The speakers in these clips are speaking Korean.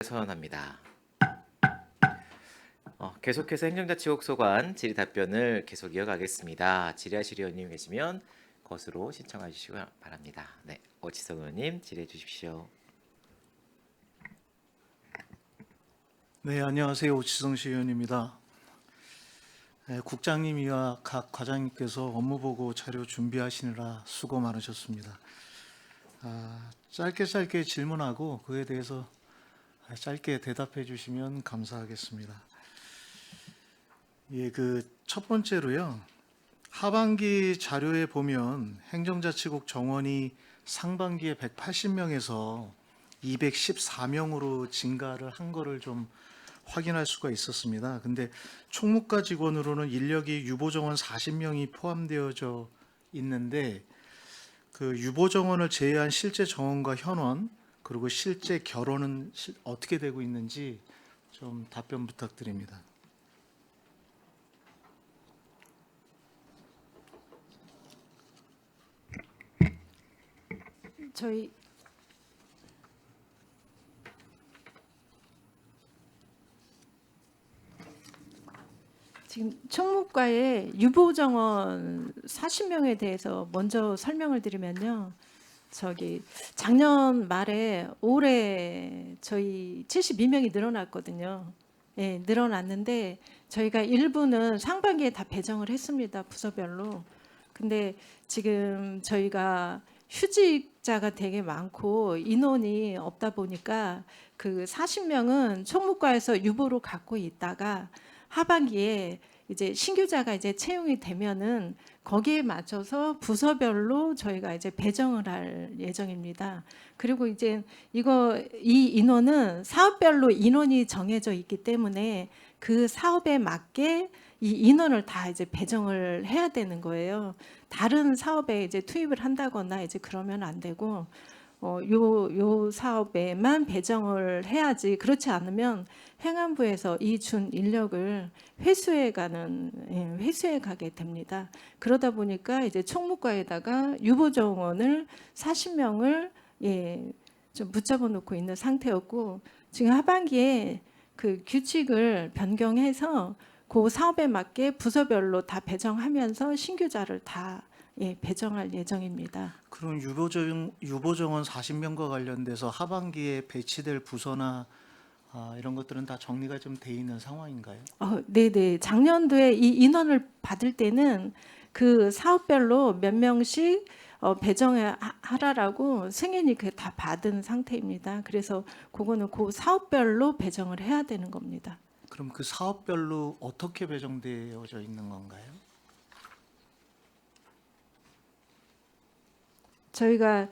선언합니다. 계속해서 행정자치국 소관 질의 답변을 계속 이어가겠습니다. 질의하실 의원님 계시면 것으로 신청해 주시기 바랍니다. 네, 오치성 의원님 질의해 주십시오. 네, 안녕하세요. 오치성 시의원입니다. 국장님이와 각 과장님께서 업무보고 자료 준비하시느라 수고 많으셨습니다. 짧게 질문하고 그에 대해서 짧게 대답해 주시면 감사하겠습니다. 예, 첫 번째로요. 하반기 자료에 보면 행정자치국 정원이 상반기에 180명에서 214명으로 증가를 한 거를 좀 확인할 수가 있었습니다. 근데 총무과 직원으로는 인력이 유보정원 40명이 포함되어져 있는데 그 유보정원을 제외한 실제 정원과 현원 그리고 실제 결혼은 어떻게 되고 있는지 좀 답변 부탁드립니다. 저희 지금 총무과의 유보정원 40명에 대해서 먼저 설명을 드리면요. 작년 말에 올해 저희 72명이 늘어났거든요. 예, 늘어났는데 저희가 일부는 상반기에 다 배정을 했습니다. 부서별로. 근데 지금 저희가 휴직자가 되게 많고 인원이 없다 보니까 그 40명은 총무과에서 유보로 갖고 있다가 하반기에 이제 신규자가 이제 채용이 되면은 거기에 맞춰서 부서별로 저희가 이제 배정을 할 예정입니다. 그리고 이제 이 인원은 사업별로 인원이 정해져 있기 때문에 그 사업에 맞게 이 인원을 다 이제 배정을 해야 되는 거예요. 다른 사업에 이제 투입을 한다거나 이제 그러면 안 되고 요 사업에만 배정을 해야지. 그렇지 않으면 행안부에서 이 준 인력을 회수해 가게 됩니다. 그러다 보니까 이제 총무과에다가 유보정원을 40명을 좀 붙잡아 놓고 있는 상태였고, 지금 하반기에 그 규칙을 변경해서 그 사업에 맞게 부서별로 다 배정하면서 신규자를 다 배정할 예정입니다. 그럼 유보정원 40명과 관련돼서 하반기에 배치될 부서나 이런 것들은 다 정리가 좀 돼 있는 상황인가요? 네네. 작년도에 이 인원을 받을 때는 그 사업별로 몇 명씩 배정하라라고 승인이 다 받은 상태입니다. 그래서 그거는 그 사업별로 배정을 해야 되는 겁니다. 그럼 그 사업별로 어떻게 배정되어져 있는 건가요? 저희가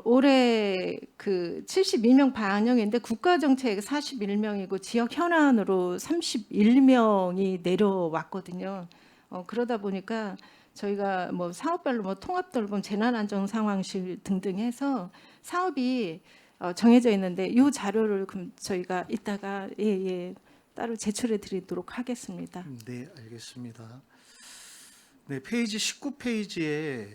올해 그 72명 반영인데 국가정책 41명이고 지역 현안으로 31명이 내려왔거든요. 그러다 보니까 저희가 뭐 사업별로 뭐 통합돌봄 재난안전상황실 등등 해서 사업이 정해져 있는데 이 자료를 그럼 저희가 이따가 따로 제출해 드리도록 하겠습니다. 네, 알겠습니다. 네, 페이지 19페이지에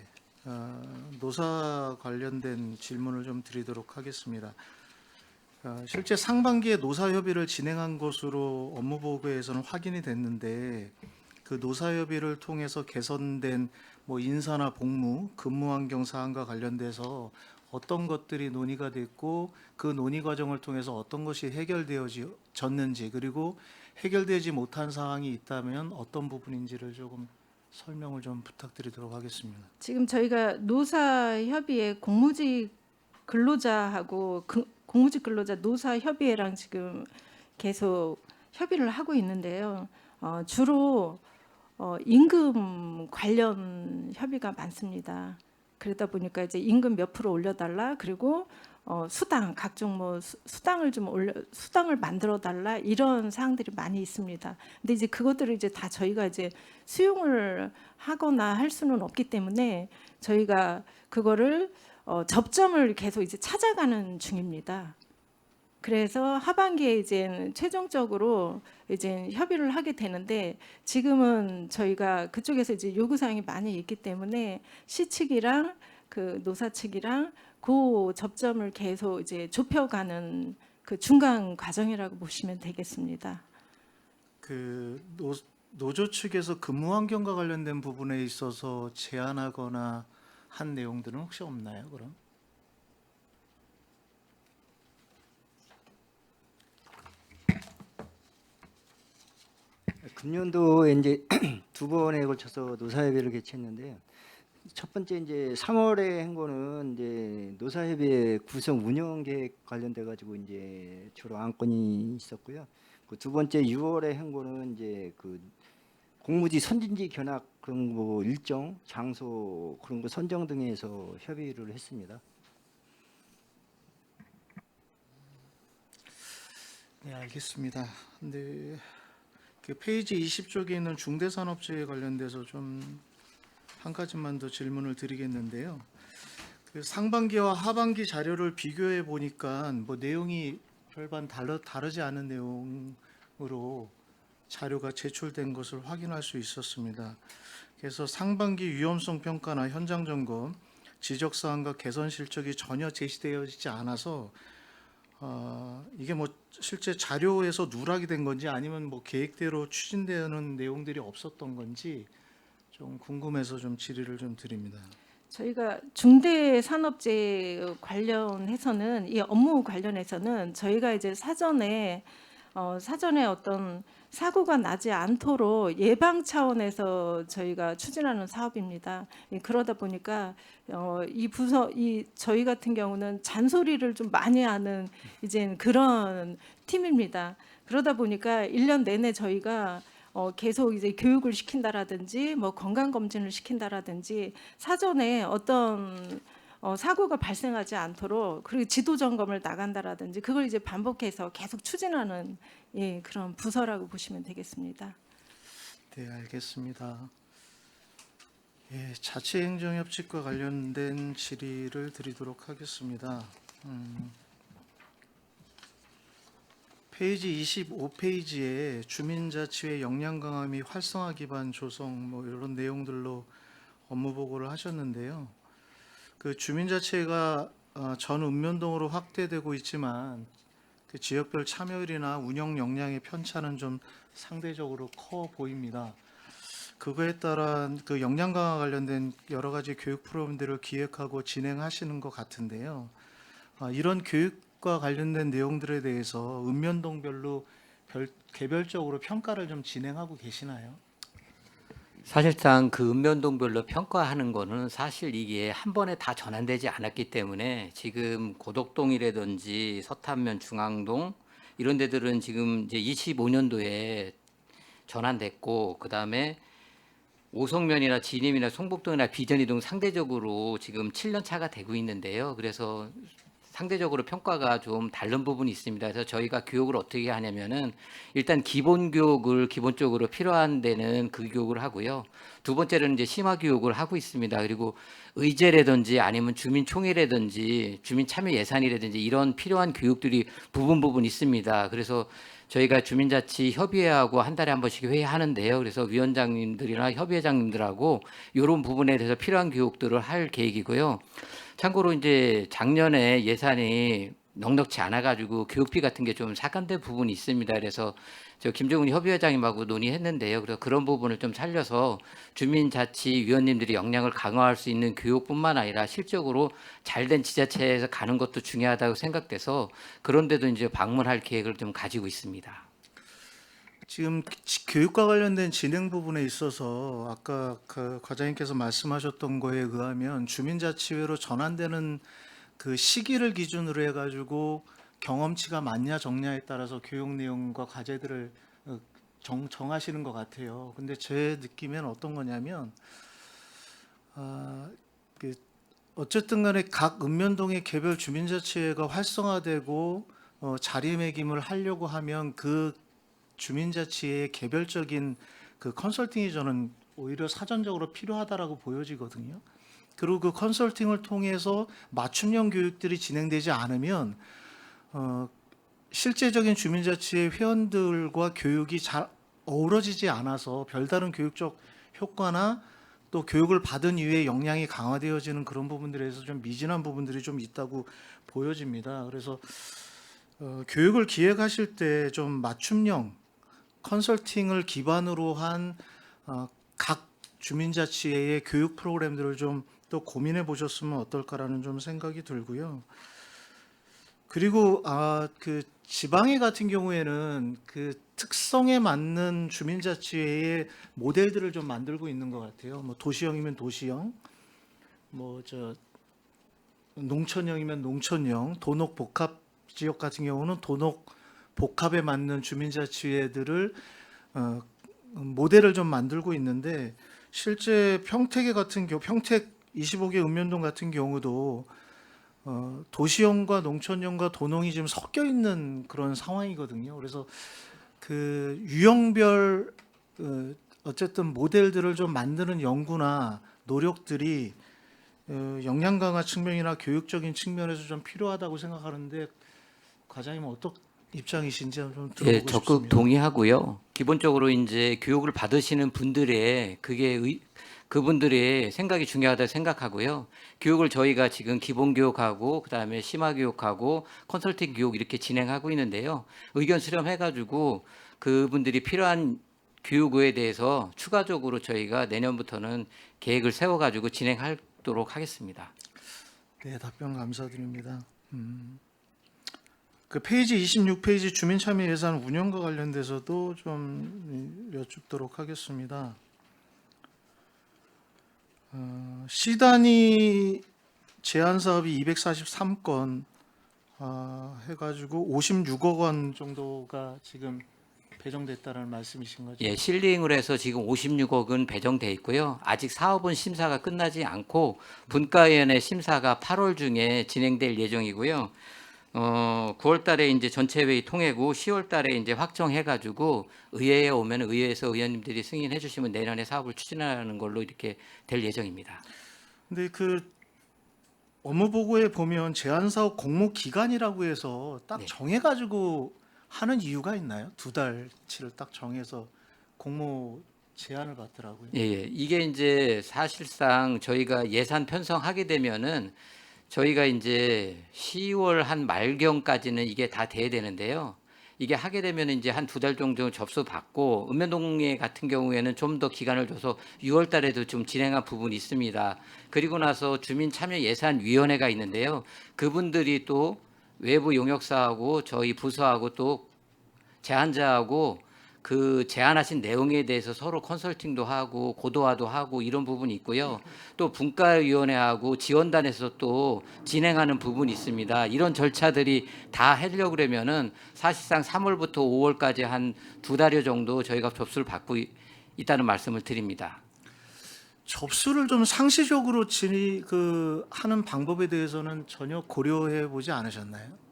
노사 관련된 질문을 좀 드리도록 하겠습니다. 실제 상반기에 노사 협의를 진행한 것으로 업무보고에서는 확인이 됐는데 그 노사 협의를 통해서 개선된 뭐 인사나 복무, 근무 환경 사항과 관련돼서 어떤 것들이 논의가 됐고 그 논의 과정을 통해서 어떤 것이 해결되어졌는지, 그리고 해결되지 못한 사항이 있다면 어떤 부분인지를 조금 설명을 좀 부탁드리도록 하겠습니다. 지금 저희가 노사 협의회 공무직 근로자하고 공무직 근로자 노사 협의회랑 지금 계속 협의를 하고 있는데요. 주로 임금 관련 협의가 많습니다. 그러다 보니까 이제 임금 몇 프로 올려달라, 그리고 수당 각종 뭐 수당을 좀 수당을 만들어 달라, 이런 사항들이 많이 있습니다. 근데 이제 그것들을 이제 다 저희가 이제 수용을 하거나 할 수는 없기 때문에 저희가 그거를 접점을 계속 이제 찾아가는 중입니다. 그래서 하반기에 이제 최종적으로 이제 협의를 하게 되는데, 지금은 저희가 그쪽에서 이제 요구 사항이 많이 있기 때문에 시 측이랑 그 노사 측이랑 그 접점을 계속 이제 좁혀가는 그 중간 과정이라고 보시면 되겠습니다. 그 노조 측에서 근무 환경과 관련된 부분에 있어서 제안하거나 한 내용들은 혹시 없나요? 그럼? 금년도에 이제 두 번에 걸쳐서 노사협의를 개최했는데요. 첫 번째 이제 3월에 한 거는 이제 노사협의회 구성 운영 계획 관련돼 가지고 이제 주로 안건이 있었고요. 그 두 번째 6월에 한 거는 이제 그 공무지 선진지 견학 그런 뭐 일정, 장소 그런 거 선정 등에서 협의를 했습니다. 네, 알겠습니다. 근데 그 페이지 20쪽에 있는 중대산업재해 관련돼서 좀 한 가지만 더 질문을 드리겠는데요. 그 상반기와 하반기 자료를 비교해 보니까 뭐 내용이 별반 다르지 않은 내용으로 자료가 제출된 것을 확인할 수 있었습니다. 그래서 상반기 위험성 평가나 현장 점검, 지적 사항과 개선 실적이 전혀 제시되어지지 않아서 이게 뭐 실제 자료에서 누락이 된 건지 아니면 뭐 계획대로 추진되는 내용들이 없었던 건지 좀 궁금해서 좀 질의를 좀 드립니다. 저희가 중대산업재해 관련해서는 이 업무 관련해서는 저희가 이제 사전에 어떤 사고가 나지 않도록 예방 차원에서 저희가 추진하는 사업입니다. 그러다 보니까 저희 같은 경우는 잔소리를 좀 많이 하는 이제 그런 팀입니다. 그러다 보니까 1년 내내 저희가 계속 이제 교육을 시킨다라든지 뭐 건강 검진을 시킨다라든지 사전에 어떤 사고가 발생하지 않도록 그리고 지도 점검을 나간다라든지 그걸 이제 반복해서 계속 추진하는 그런 부서라고 보시면 되겠습니다. 네, 알겠습니다. 예, 자치행정협칙과 관련된 질의를 드리도록 하겠습니다. 페이지 25페이지에 주민자치회 역량 강화 및 활성화 기반 조성 뭐 이런 내용들로 업무 보고를 하셨는데요. 그 주민자치회가 전 읍면동으로 확대되고 있지만 그 지역별 참여율이나 운영 역량의 편차는 좀 상대적으로 커 보입니다. 그거에 따라 그 역량 강화 관련된 여러 가지 교육 프로그램들을 기획하고 진행하시는 것 같은데요. 이런 교육과 관련된 내용들에 대해서 읍면동별로 개별적으로 평가를 좀 진행하고 계시나요? 사실상 그 읍면동별로 평가하는 거는 사실 이게 한 번에 다 전환되지 않았기 때문에 지금 고덕동이라든지 서탄면, 중앙동 이런 데들은 지금 이제 25년도에 전환됐고 그다음에 오송면이나 진임이나 송북동이나 비전이동 상대적으로 지금 7년 차가 되고 있는데요. 그래서 상대적으로 평가가 좀 다른 부분이 있습니다. 그래서 저희가 교육을 어떻게 하냐면은 일단 기본 교육을 기본적으로 필요한 데는 그 교육을 하고요. 두 번째로는 이제 심화 교육을 하고 있습니다. 그리고 의제라든지 아니면 주민총회라든지 주민참여 예산이라든지 이런 필요한 교육들이 부분 있습니다. 그래서 저희가 주민자치 협의회하고 한 달에 한 번씩 회의하는데요. 그래서 위원장님들이나 협의회장님들하고 이런 부분에 대해서 필요한 교육들을 할 계획이고요. 참고로 이제 작년에 예산이 넉넉치 않아가지고 교육비 같은 게 좀 삭감된 부분이 있습니다. 그래서 저 김정은 협의회장님하고 논의했는데요. 그래서 그런 부분을 좀 살려서 주민자치위원님들이 역량을 강화할 수 있는 교육뿐만 아니라 실적으로 잘된 지자체에서 가는 것도 중요하다고 생각돼서 그런 데도 이제 방문할 계획을 좀 가지고 있습니다. 지금 교육과 관련된 진행 부분에 있어서 아까 그 과장님께서 말씀하셨던 거에 의하면 주민자치회로 전환되는 그 시기를 기준으로 해가지고 경험치가 많냐 적냐에 따라서 교육 내용과 과제들을 정하시는 것 같아요. 근데 제 느낌엔 어떤 거냐면 어쨌든 간에 각 읍면동의 개별 주민자치회가 활성화되고 자리매김을 하려고 하면 그 주민자치회의 개별적인 그 컨설팅이 저는 오히려 사전적으로 필요하다라고 보여지거든요. 그리고 그 컨설팅을 통해서 맞춤형 교육들이 진행되지 않으면 실제적인 주민자치회 회원들과 교육이 잘 어우러지지 않아서 별다른 교육적 효과나 또 교육을 받은 이후에 역량이 강화되어지는 그런 부분들에서 좀 미진한 부분들이 좀 있다고 보여집니다. 그래서 교육을 기획하실 때 좀 맞춤형 컨설팅을 기반으로 한 각 주민자치회의 교육 프로그램들을 좀 또 고민해 보셨으면 어떨까라는 좀 생각이 들고요. 그리고 그 지방에 같은 경우에는 그 특성에 맞는 주민자치회의 모델들을 좀 만들고 있는 것 같아요. 뭐 도시형이면 도시형, 뭐 농촌형이면 농촌형, 도농 복합 지역 같은 경우는 도농 복합에 맞는 주민자치회들을 모델을 좀 만들고 있는데, 실제 평택 25개 읍면동 같은 경우도 도시형과 농촌형과 도농이 지금 섞여 있는 그런 상황이거든요. 그래서 그 유형별 어쨌든 모델들을 좀 만드는 연구나 노력들이 역량 강화 측면이나 교육적인 측면에서 좀 필요하다고 생각하는데, 과장님은 어떤 입장이신지 좀 들어보고 예, 적극 싶습니다. 동의하고요. 기본적으로 이제 교육을 받으시는 분들의 그분들의 생각이 중요하다고 생각하고요. 교육을 저희가 지금 기본 교육하고 그다음에 심화 교육하고 컨설팅 교육 이렇게 진행하고 있는데요. 의견 수렴해가지고 그분들이 필요한 교육에 대해서 추가적으로 저희가 내년부터는 계획을 세워가지고 진행하도록 하겠습니다. 네, 답변 감사드립니다. 그 페이지 26페이지 주민참여 예산 운영과 관련돼서도 좀 여쭙도록 하겠습니다. 시단위 제한 사업이 243건 해가지고 56억 원 정도가 지금 배정됐다는 말씀이신 거죠? 예, 실링을 해서 지금 56억은 배정돼 있고요. 아직 사업은 심사가 끝나지 않고 분과위원회 심사가 8월 중에 진행될 예정이고요. 9월 달에 이제 전체 회의 통해고 10월 달에 이제 확정해 가지고 의회에 오면 의회에서 의원님들이 승인해 주시면 내년에 사업을 추진하는 걸로 이렇게 될 예정입니다. 근데 그 업무 보고에 보면 제한 사업 공모 기간이라고 해서 딱 네. 정해가지고 하는 이유가 있나요? 2달치를 딱 정해서 공모 제한을 받더라고요. 예, 예. 이게 이제 사실상 저희가 예산 편성하게 되면은 저희가 이제 10월 한 말경까지는 이게 다 돼야 되는데요. 이게 하게 되면 이제 한 2달 정도 접수 받고 읍면동에 같은 경우에는 좀 더 기간을 줘서 6월 달에도 좀 진행한 부분이 있습니다. 그리고 나서 주민참여예산위원회가 있는데요. 그분들이 또 외부 용역사하고 저희 부서하고 또 제안자하고 그 제안하신 내용에 대해서 서로 컨설팅도 하고 고도화도 하고 이런 부분이 있고요. 또 분과위원회하고 지원단에서 또 진행하는 부분이 있습니다. 이런 절차들이 다 하려고 그러면은 사실상 3월부터 5월까지 한 2달여 정도 저희가 접수를 받고 있다는 말씀을 드립니다. 접수를 좀 상시적으로 하는 방법에 대해서는 전혀 고려해 보지 않으셨나요?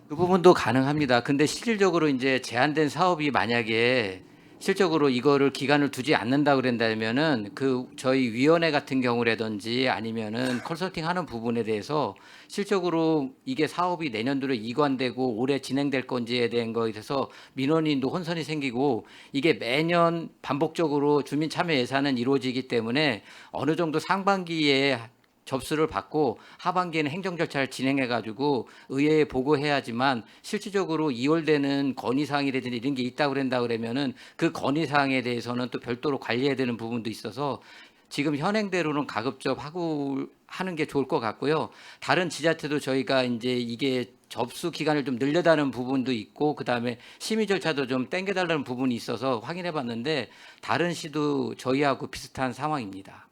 그 부분도 가능합니다. 근데 실질적으로 이제 제한된 사업이 만약에 실적으로 이거를 기간을 두지 않는다 그런다면은 그 저희 위원회 같은 경우라든지 아니면은 컨설팅 하는 부분에 대해서 실적으로 이게 사업이 내년도로 이관되고 올해 진행될 건지에 대한 거에 대해서 민원인도 혼선이 생기고 이게 매년 반복적으로 주민 참여 예산은 이루어지기 때문에 어느 정도 상반기에 접수를 받고 하반기에는 행정 절차를 진행해 가지고 의회에 보고해야지만 실질적으로 이월되는 건의사항이라든지 이런 게 있다고 그런다 그러면은 그 건의사항에 대해서는 또 별도로 관리해야 되는 부분도 있어서 지금 현행대로는 가급적 하고 하는 게 좋을 것 같고요. 다른 지자체도 저희가 이제 이게 접수 기간을 좀 늘려다는 부분도 있고 그다음에 심의 절차도 좀 땡겨달라는 부분이 있어서 확인해 봤는데 다른 시도 저희하고 비슷한 상황입니다.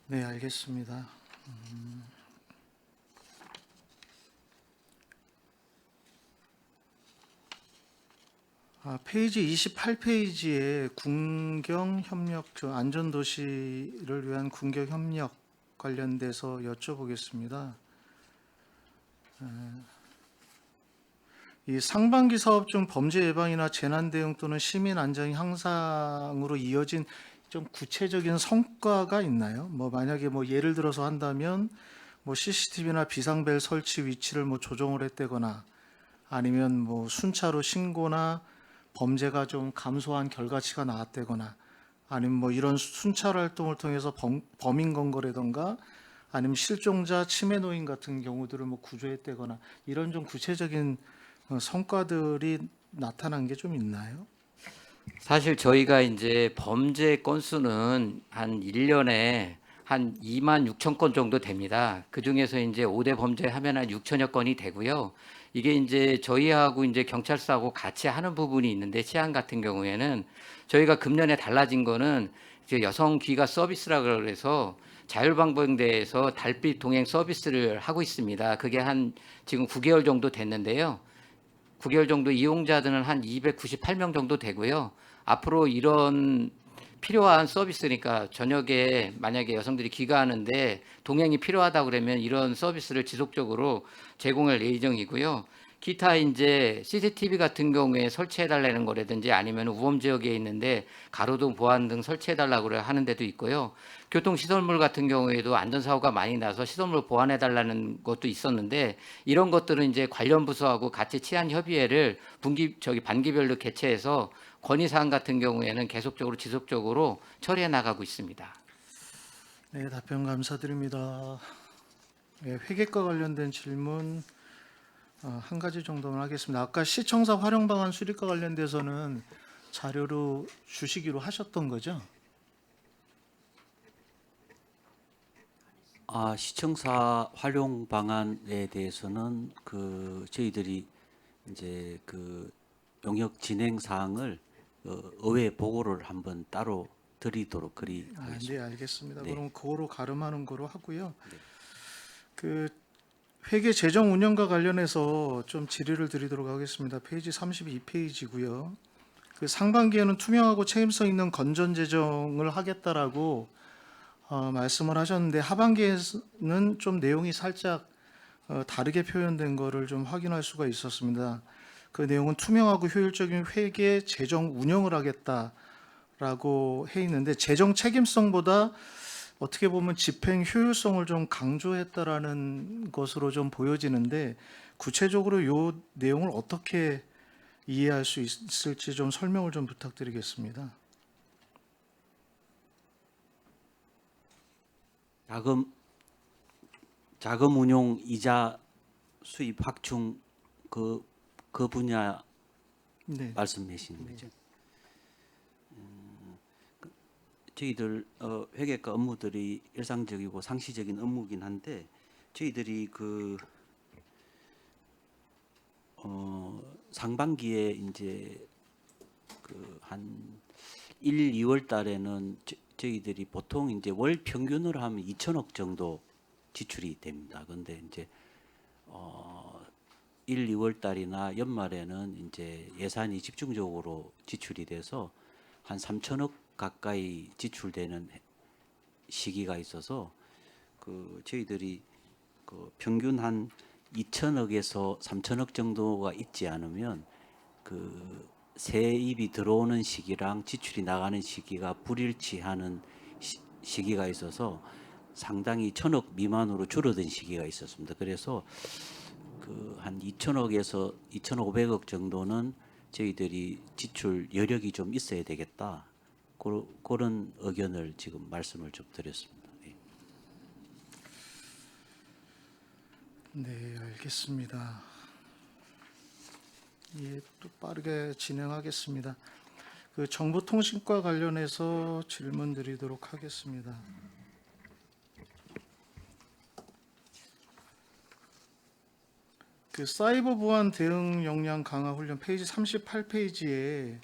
네, 알겠습니다. 페이지 28페이지에 군경 협력, 안전도시를 위한 군경 협력 관련돼서 여쭤보겠습니다. 이 상반기 사업 중 범죄 예방이나 재난 대응 또는 시민 안전 향상으로 이어진 좀 구체적인 성과가 있나요? 뭐 만약에 뭐 예를 들어서 한다면 뭐 CCTV나 비상벨 설치 위치를 뭐 조정을 했다거나 아니면 뭐 순차로 신고나 범죄가 좀 감소한 결과치가 나왔다거나 아니면 뭐 이런 순찰 활동을 통해서 범인 검거라든가 아니면 실종자, 치매 노인 같은 경우들을 뭐 구조했다거나 이런 좀 구체적인 성과들이 나타난 게 좀 있나요? 사실 저희가 이제 범죄 건수는 한 1년에 한 2만 6천 건 정도 됩니다. 그 중에서 이제 5대 범죄 하면 한 6천여 건이 되고요. 이게 이제 저희하고 이제 경찰서하고 같이 하는 부분이 있는데 치안 같은 경우에는 저희가 금년에 달라진 거는 이제 여성 귀가 서비스라 그래서 자율방범대에서 달빛 동행 서비스를 하고 있습니다. 그게 한 지금 9개월 정도 됐는데요. 9개월 정도 이용자들은 한 298명 정도 되고요. 앞으로 이런 필요한 서비스니까 저녁에 만약에 여성들이 귀가하는데 동행이 필요하다 그러면 이런 서비스를 지속적으로 제공할 예정이고요. 기타 이제 CCTV 같은 경우에 설치해 달라는 거라든지 아니면 우범 지역에 있는데 가로등 보안 등 설치해 달라고 하는 데도 있고요. 교통 시설물 같은 경우에도 안전사고가 많이 나서 시설물 보완해 달라는 것도 있었는데 이런 것들은 이제 관련 부서하고 같이 치안 협의회를 반기별로 개최해서 건의 사항 같은 경우에는 계속적으로 지속적으로 처리해 나가고 있습니다. 네, 답변 감사드립니다. 네, 회계과 관련된 질문 한 가지 정도만 하겠습니다. 아까 시청사 활용 방안 수립과 관련돼서는 자료로 주시기로 하셨던 거죠? 시청사 활용 방안에 대해서는 저희들이 이제 용역 진행 사항을 의회 보고를 한번 따로 드리도록 그리하겠습니다. 네, 알겠습니다. 네. 그럼 그거로 가름하는 거로 하고요. 네. 그 회계 재정 운영과 관련해서 좀 질의를 드리도록 하겠습니다. 페이지 32페이지고요. 그 상반기에는 투명하고 책임성 있는 건전 재정을 하겠다라고 말씀을 하셨는데 하반기에는 좀 내용이 살짝 다르게 표현된 거를 좀 확인할 수가 있었습니다. 그 내용은 투명하고 효율적인 회계 재정 운영을 하겠다라고 해 있는데 재정 책임성보다 어떻게 보면 집행 효율성을 좀 강조했다라는 것으로 좀 보여지는데 구체적으로 이 내용을 어떻게 이해할 수 있을지 좀 설명을 좀 부탁드리겠습니다. 자금 운용 이자 수입 확충 그 분야 네. 말씀하시는 거죠. 저희들 회계과 업무들이 일상적이고 상시적인 업무긴 한데 저희들이 상반기에 이제 한 1, 2월 달에는 저희들이 보통 이제 월 평균으로 하면 2천억 정도 지출이 됩니다. 근데 이제 1, 2월 달이나 연말에는 이제 예산이 집중적으로 지출이 돼서 한 3천억 가까이 지출되는 시기가 있어서 저희들이 평균 한 2천억에서 3천억 정도가 있지 않으면 세입이 들어오는 시기랑 지출이 나가는 시기가 불일치하는 시기가 있어서 상당히 1천억 미만으로 줄어든 시기가 있었습니다. 그래서 한 2천억에서 2,500억 정도는 저희들이 지출 여력이 좀 있어야 되겠다. 그런 의견을 지금 말씀을 좀 드렸습니다. 예. 네, 알겠습니다. 예, 또 빠르게 진행하겠습니다. 그 정보통신과 관련해서 질문 드리도록 하겠습니다. 그 사이버 보안 대응 역량 강화 훈련 페이지 38페이지에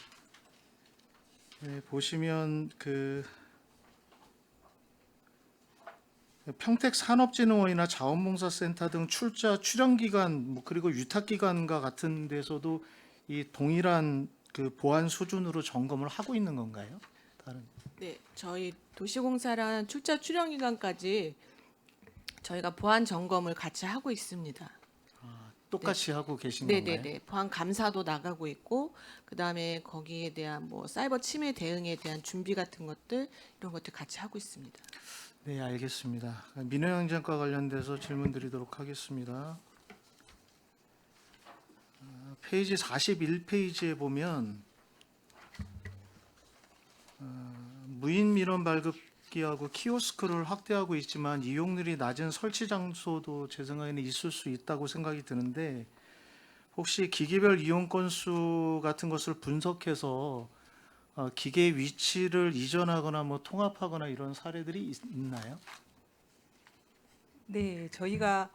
보시면 평택산업진흥원이나 자원봉사센터 등 출연기관 그리고 유탁기관과 같은 데서도 이 동일한 그 보안 수준으로 점검을 하고 있는 건가요? 다른 네, 저희 도시공사랑 출연기관까지 저희가 보안 점검을 같이 하고 있습니다. 똑같이 하고 계신 건가요? 네네네, 보안 감사도 나가고 있고, 그 다음에 거기에 대한 사이버 침해 대응에 대한 준비 같은 것들 이런 것들 같이 하고 있습니다. 네, 알겠습니다. 민영행정과 관련돼서 질문 드리도록 하겠습니다. 페이지 41페이지에 보면 무인 민원 발급 접기하고 키오스크를 확대하고 있지만 이용률이 낮은 설치 장소도 제 생각에는 있을 수 있다고 생각이 드는데 혹시 기기별 이용 건수 같은 것을 분석해서 기계 위치를 이전하거나 뭐 통합하거나 이런 사례들이 있나요? 네, 저희가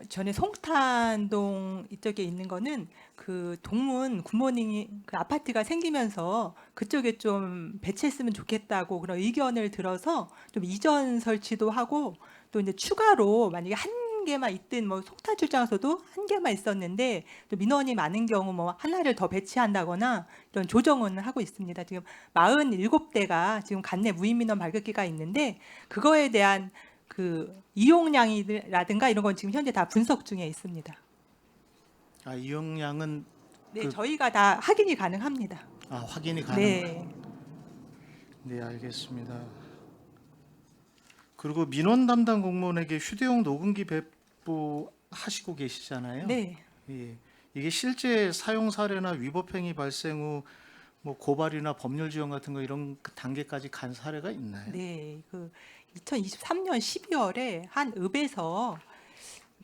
전에 송탄동 이쪽에 있는 거는 그 동문 굿모닝 그 아파트가 생기면서 그쪽에 좀 배치했으면 좋겠다고 그런 의견을 들어서 좀 이전 설치도 하고 또 이제 추가로 만약에 한 개만 있든 뭐 송탄 출장소도 한 개만 있었는데 또 민원이 많은 경우 뭐 하나를 더 배치한다거나 이런 조정은 하고 있습니다. 지금 47대가 지금 관내 무인 민원 발급기가 있는데 그거에 대한 그 이용량이라든가 이런 건 지금 현재 다 분석 중에 있습니다. 이용량은 네, 저희가 다 확인이 가능합니다. 확인이 가능한. 네. 네, 알겠습니다. 그리고 민원 담당 공무원에게 휴대용 녹음기 배부하시고 계시잖아요. 네. 예. 이게 실제 사용 사례나 위법 행위 발생 후 뭐 고발이나 법률 지원 같은 거 이런 그 단계까지 간 사례가 있나요? 네. 그 2023년 12월에 한 읍에서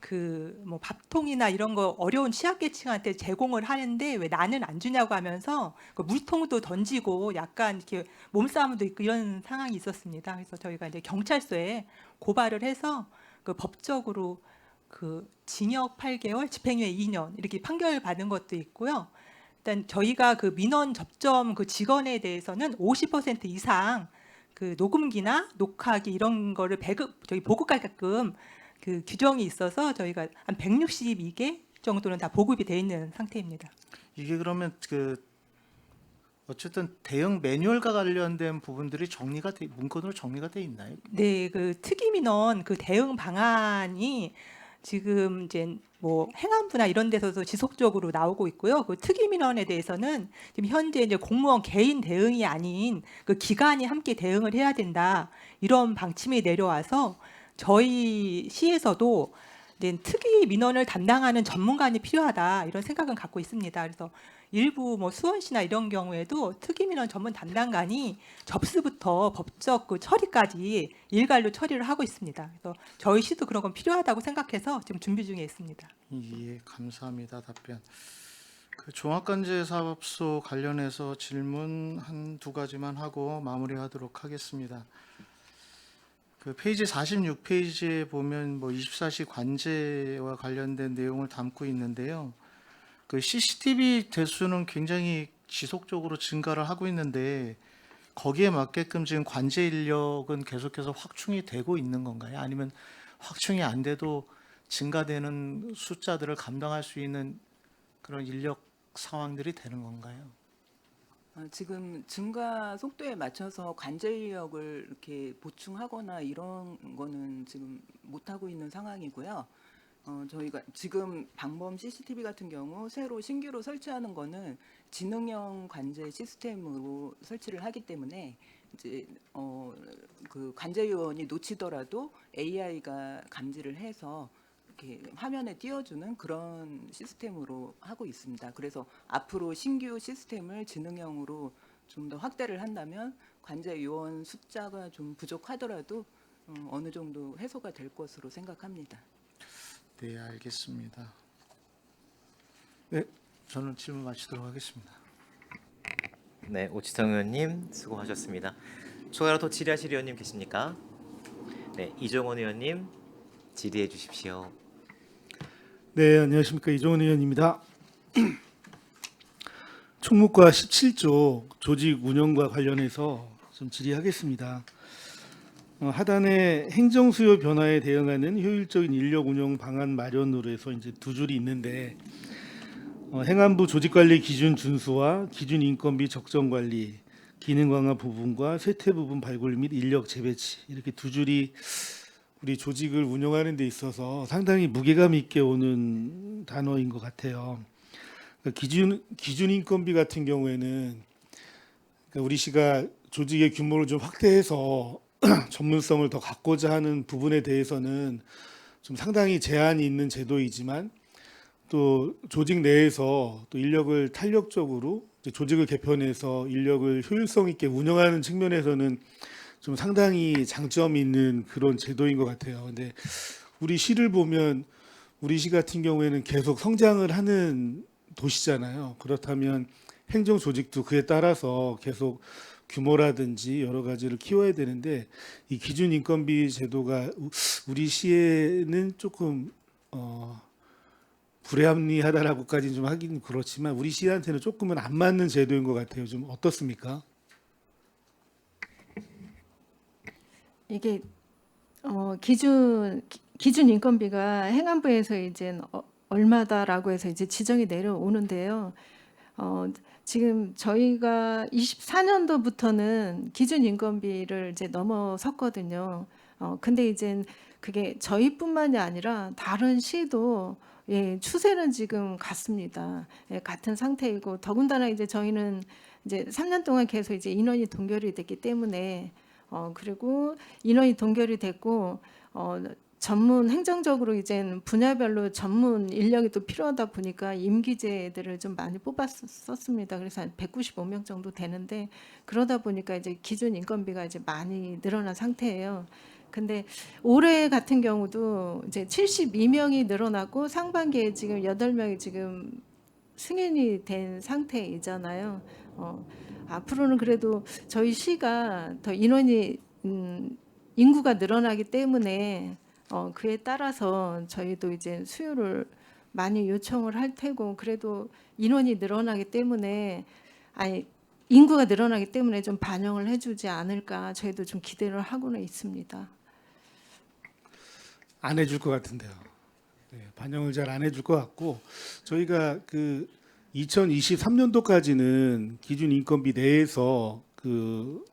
그 뭐 밥통이나 이런 거 어려운 취약계층한테 제공을 하는데 왜 나는 안 주냐고 하면서 그 물통도 던지고 약간 이렇게 몸싸움도 있고 이런 상황이 있었습니다. 그래서 저희가 이제 경찰서에 고발을 해서 그 법적으로 그 징역 8개월, 집행유예 2년 이렇게 판결 받은 것도 있고요. 일단 저희가 그 민원 접점 그 직원에 대해서는 50% 이상 그 녹음기나 녹화기 이런 거를 저희 보급하게끔 그 규정이 있어서 저희가 한 162개 정도는 다 보급이 돼 있는 상태입니다. 이게 그러면 그 어쨌든 대응 매뉴얼과 관련된 부분들이 문건으로 정리가 돼 있나요? 네, 그 특이 민원 그 대응 방안이 지금 이제 뭐 행안부나 이런 데서도 지속적으로 나오고 있고요. 그 특이 민원에 대해서는 지금 현재 이제 공무원 개인 대응이 아닌 그 기관이 함께 대응을 해야 된다. 이런 방침이 내려와서 저희 시에서도 이제 특이 민원을 담당하는 전문가이 필요하다. 이런 생각은 갖고 있습니다. 그래서 일부 뭐 수원시나 이런 경우에도 특이 민원 전문 담당관이 접수부터 법적 그 처리까지 일괄로 처리를 하고 있습니다. 그래서 저희 시도 그런 건 필요하다고 생각해서 지금 준비 중에 있습니다. 예, 감사합니다. 답변. 그 종합관제 사업소 관련해서 질문 한두 가지만 하고 마무리하도록 하겠습니다. 그 페이지 46페이지에 보면 뭐 24시 관제와 관련된 내용을 담고 있는데요. 그 CCTV 대수는 굉장히 지속적으로 증가를 하고 있는데 거기에 맞게끔 지금 관제 인력은 계속해서 확충이 되고 있는 건가요? 아니면 확충이 안 돼도 증가되는 숫자들을 감당할 수 있는 그런 인력 상황들이 되는 건가요? 지금 증가 속도에 맞춰서 관제 인력을 이렇게 보충하거나 이런 거는 지금 못 하고 있는 상황이고요. 저희가 지금 방범 CCTV 같은 경우 새로 신규로 설치하는 거는 지능형 관제 시스템으로 설치를 하기 때문에 이제 그 관제 요원이 놓치더라도 AI가 감지를 해서 이렇게 화면에 띄워주는 그런 시스템으로 하고 있습니다. 그래서 앞으로 신규 시스템을 지능형으로 좀 더 확대를 한다면 관제 요원 숫자가 좀 부족하더라도 어느 정도 해소가 될 것으로 생각합니다. 네, 알겠습니다. 네, 저는 질문 마치도록 하겠습니다. 네, 오치성 의원님 수고하셨습니다. 추가로 더 질의하실 의원님 계십니까? 네, 이종원 의원님 질의해 주십시오. 네, 안녕하십니까. 이종원 의원입니다. 총무과 17조 조직 운영과 관련해서 좀 질의하겠습니다. 하단에 행정 수요 변화에 대응하는 효율적인 인력 운영 방안 마련으로 해서 이제 두 줄이 있는데 행안부 조직관리 기준 준수와 기준 인건비 적정 관리, 기능 강화 부분과 쇠퇴 부분 발굴 및 인력 재배치 이렇게 두 줄이 우리 조직을 운영하는 데 있어서 상당히 무게감 있게 오는 단어인 것 같아요. 그러니까 기준 인건비 같은 경우에는 그러니까 우리 시가 조직의 규모를 좀 확대해서 전문성을 더 갖고자 하는 부분에 대해서는 좀 상당히 제한이 있는 제도이지만 또 조직 내에서 또 인력을 탄력적으로 조직을 개편해서 인력을 효율성 있게 운영하는 측면에서는 좀 상당히 장점이 있는 그런 제도인 것 같아요. 근데 우리 시를 보면 우리 시 같은 경우에는 계속 성장을 하는 도시잖아요. 그렇다면 행정 조직도 그에 따라서 계속 규모라든지 여러 가지를 키워야 되는데 이 기준 인건비 제도가 우리 시에는 조금 불합리하다라고까지는 좀 하긴 그렇지만 우리 시한테는 조금은 안 맞는 제도인 것 같아요. 좀 어떻습니까? 이게 기준 인건비가 행안부에서 이제 얼마다라고 해서 이제 지정이 내려오는데요. 지금 저희가 24년도부터는 기준 인건비를 이제 넘어섰거든요. 근데 이제 그게 저희뿐만이 아니라 다른 시도 예, 추세는 지금 같습니다. 예, 같은 상태이고 더군다나 이제 저희는 이제 3년 동안 계속 이제 인원이 동결이 됐기 때문에 그리고 인원이 동결이 됐고 전문 행정적으로 이제 분야별로 전문 인력이 또 필요하다 보니까 임기제들을 좀 많이 뽑았었습니다. 그래서 한 195명 정도 되는데 그러다 보니까 이제 기준 인건비가 이제 많이 늘어난 상태예요. 근데 올해 같은 경우도 이제 72명이 늘어나고 상반기에 지금 8명이 지금 승인이 된 상태이잖아요. 앞으로는 그래도 저희 시가 더 인구가 늘어나기 때문에 그에 따라서 저희도 이제 수요를 많이 요청을 할 테고 그래도 인원이 늘어나기 때문에 인구가 늘어나기 때문에 좀 반영을 해주지 않을까 저희도 좀 기대를 하고는 있습니다. 안 해줄 것 같은데요. 네, 반영을 잘 안 해줄 것 같고 저희가 그 2023년도까지는 기준 인건비 내에서 그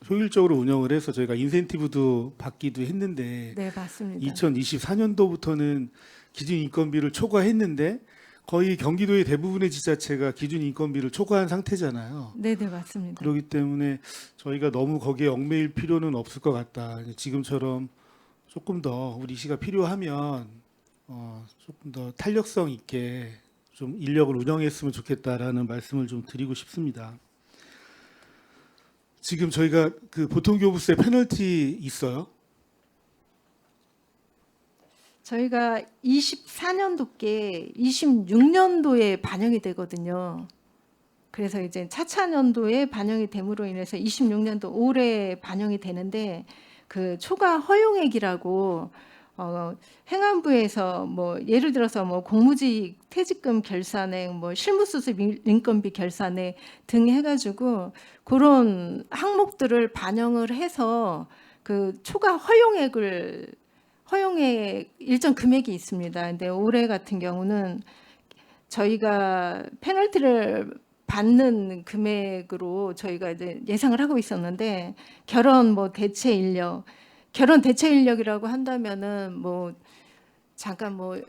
효율적으로 운영을 해서 저희가 인센티브도 받기도 했는데 네, 맞습니다. 2024년도부터는 기준 인건비를 초과했는데 거의 경기도의 대부분의 지자체가 기준 인건비를 초과한 상태잖아요. 네, 네, 맞습니다. 그렇기 때문에 저희가 너무 거기에 얽매일 필요는 없을 것 같다. 지금처럼 조금 더 우리 시가 필요하면 조금 더 탄력성 있게 좀 인력을 운영했으면 좋겠다라는 말씀을 좀 드리고 싶습니다. 지금 저희가 그 보통교부세 페널티 있어요? 저희가 24년도께 26년도에 반영이 되거든요. 그래서 이제 차차년도에 반영이 됨으로 인해서 26년도 올해 반영이 되는데 그 초과 허용액이라고 행안부에서 뭐 예를 들어서 뭐 공무직 퇴직금 결산액, 뭐 실무수습 인건비 결산액 등 해가지고 그런 항목들을 반영을 해서 그 초과 허용액 일정 금액이 있습니다. 근데 올해 같은 경우는 저희가 페널티를 받는 금액으로 저희가 이제 예상을 하고 있었는데 결혼 대체 인력이라고 한다면은 뭐 잠깐 뭐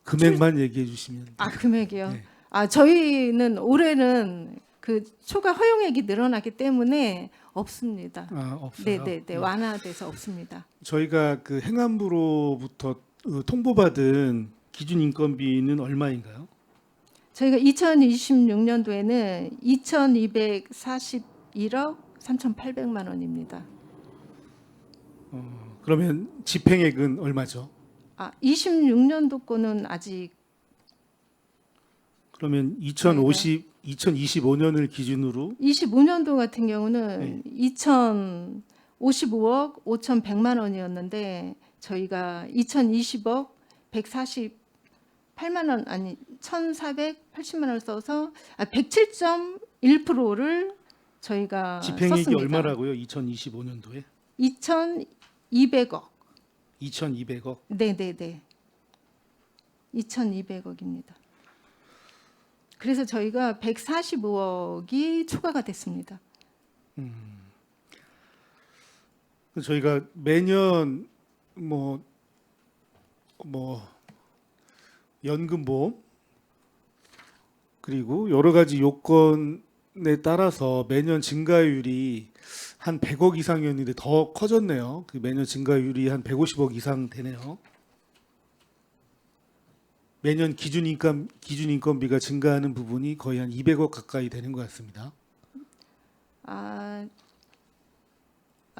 금액만 얘기해 주시면. 금액이요. 네. 저희는 올해는 그 초과 허용액이 늘어나기 때문에 없습니다. 없어요. 네, 완화돼서 없습니다. 저희가 그 행안부로부터 통보받은 기준 인건비는 얼마인가요? 저희가 2026년도에는 2,241억 3,800만 원입니다. 그러면 집행액은 얼마죠? 26년도 거는 아직 그러면 2025년을 기준으로 25년도 같은 경우는 2,055억 5,100만 원이었는데 저희가 2,020억 148만 원 1,480만 원을 써서 107.1%를 저희가 집행액이 썼습니다. 얼마라고요? 2025년도에 2,200억. 2,200억. 네. 2,200억입니다. 그래서 저희가 145억이 초과가 됐습니다. 저희가 매년 뭐 연금보험 그리고 여러 가지 요건에 따라서 매년 증가율이 한 100억 이상이었는데 더 커졌네요. 그 매년 증가율이 한 150억 이상 되네요. 매년 기준 인건비가 증가하는 부분이 거의 한 200억 가까이 되는 것 같습니다.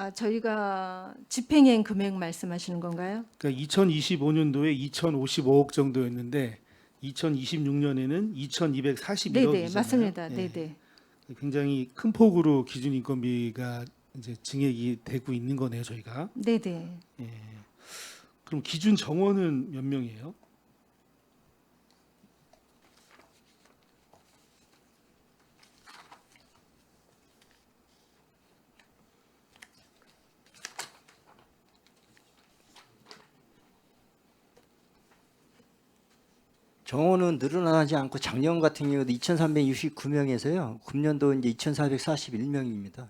저희가 집행행 금액 말씀하시는 건가요? 그러니까 2025년도에 2,055억 정도였는데 2026년에는 2,241억이잖아요. 네네, 맞습니다. 네네. 굉장히 큰 폭으로 기준 인건비가 이제 증액이 되고 있는 거네요, 저희가. 네네. 예. 그럼 기준 정원은 몇 명이에요? 정원은 늘어나지 않고 작년 같은 경우도 2,369명에서요. 금년도 이제 2,441명입니다.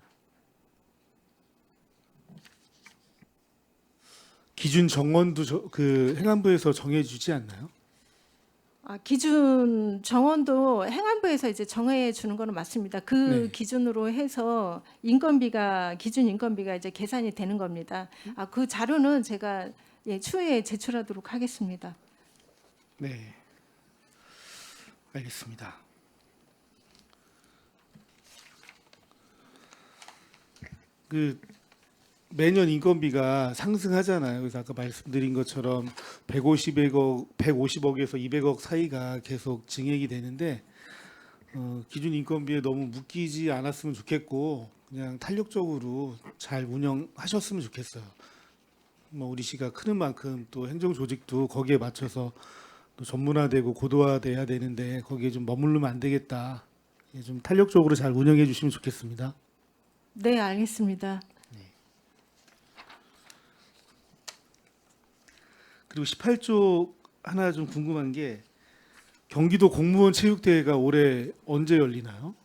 기준 정원도 그 행안부에서 정해주지 않나요? 기준 정원도 행안부에서 이제 정해 주는 거는 맞습니다. 그 네. 기준으로 해서 인건비가 기준 인건비가 이제 계산이 되는 겁니다. 그 자료는 제가 추후에 제출하도록 하겠습니다. 네. 알겠습니다. 그 매년 인건비가 상승하잖아요. 그래서 아까 말씀드린 것처럼 150억에서 200억 사이가 계속 증액이 되는데 기준 인건비에 너무 묶이지 않았으면 좋겠고 그냥 탄력적으로 잘 운영하셨으면 좋겠어요. 뭐 우리 시가 크는 만큼 또 행정 조직도 거기에 맞춰서 또 전문화되고 고도화돼야 되는데 거기에 좀 머무르면 안 되겠다. 좀 탄력적으로 잘 운영해 주시면 좋겠습니다. 네, 알겠습니다. 그리고 18조 하나 좀 궁금한 게 경기도 공무원 체육대회가 올해 언제 열리나요?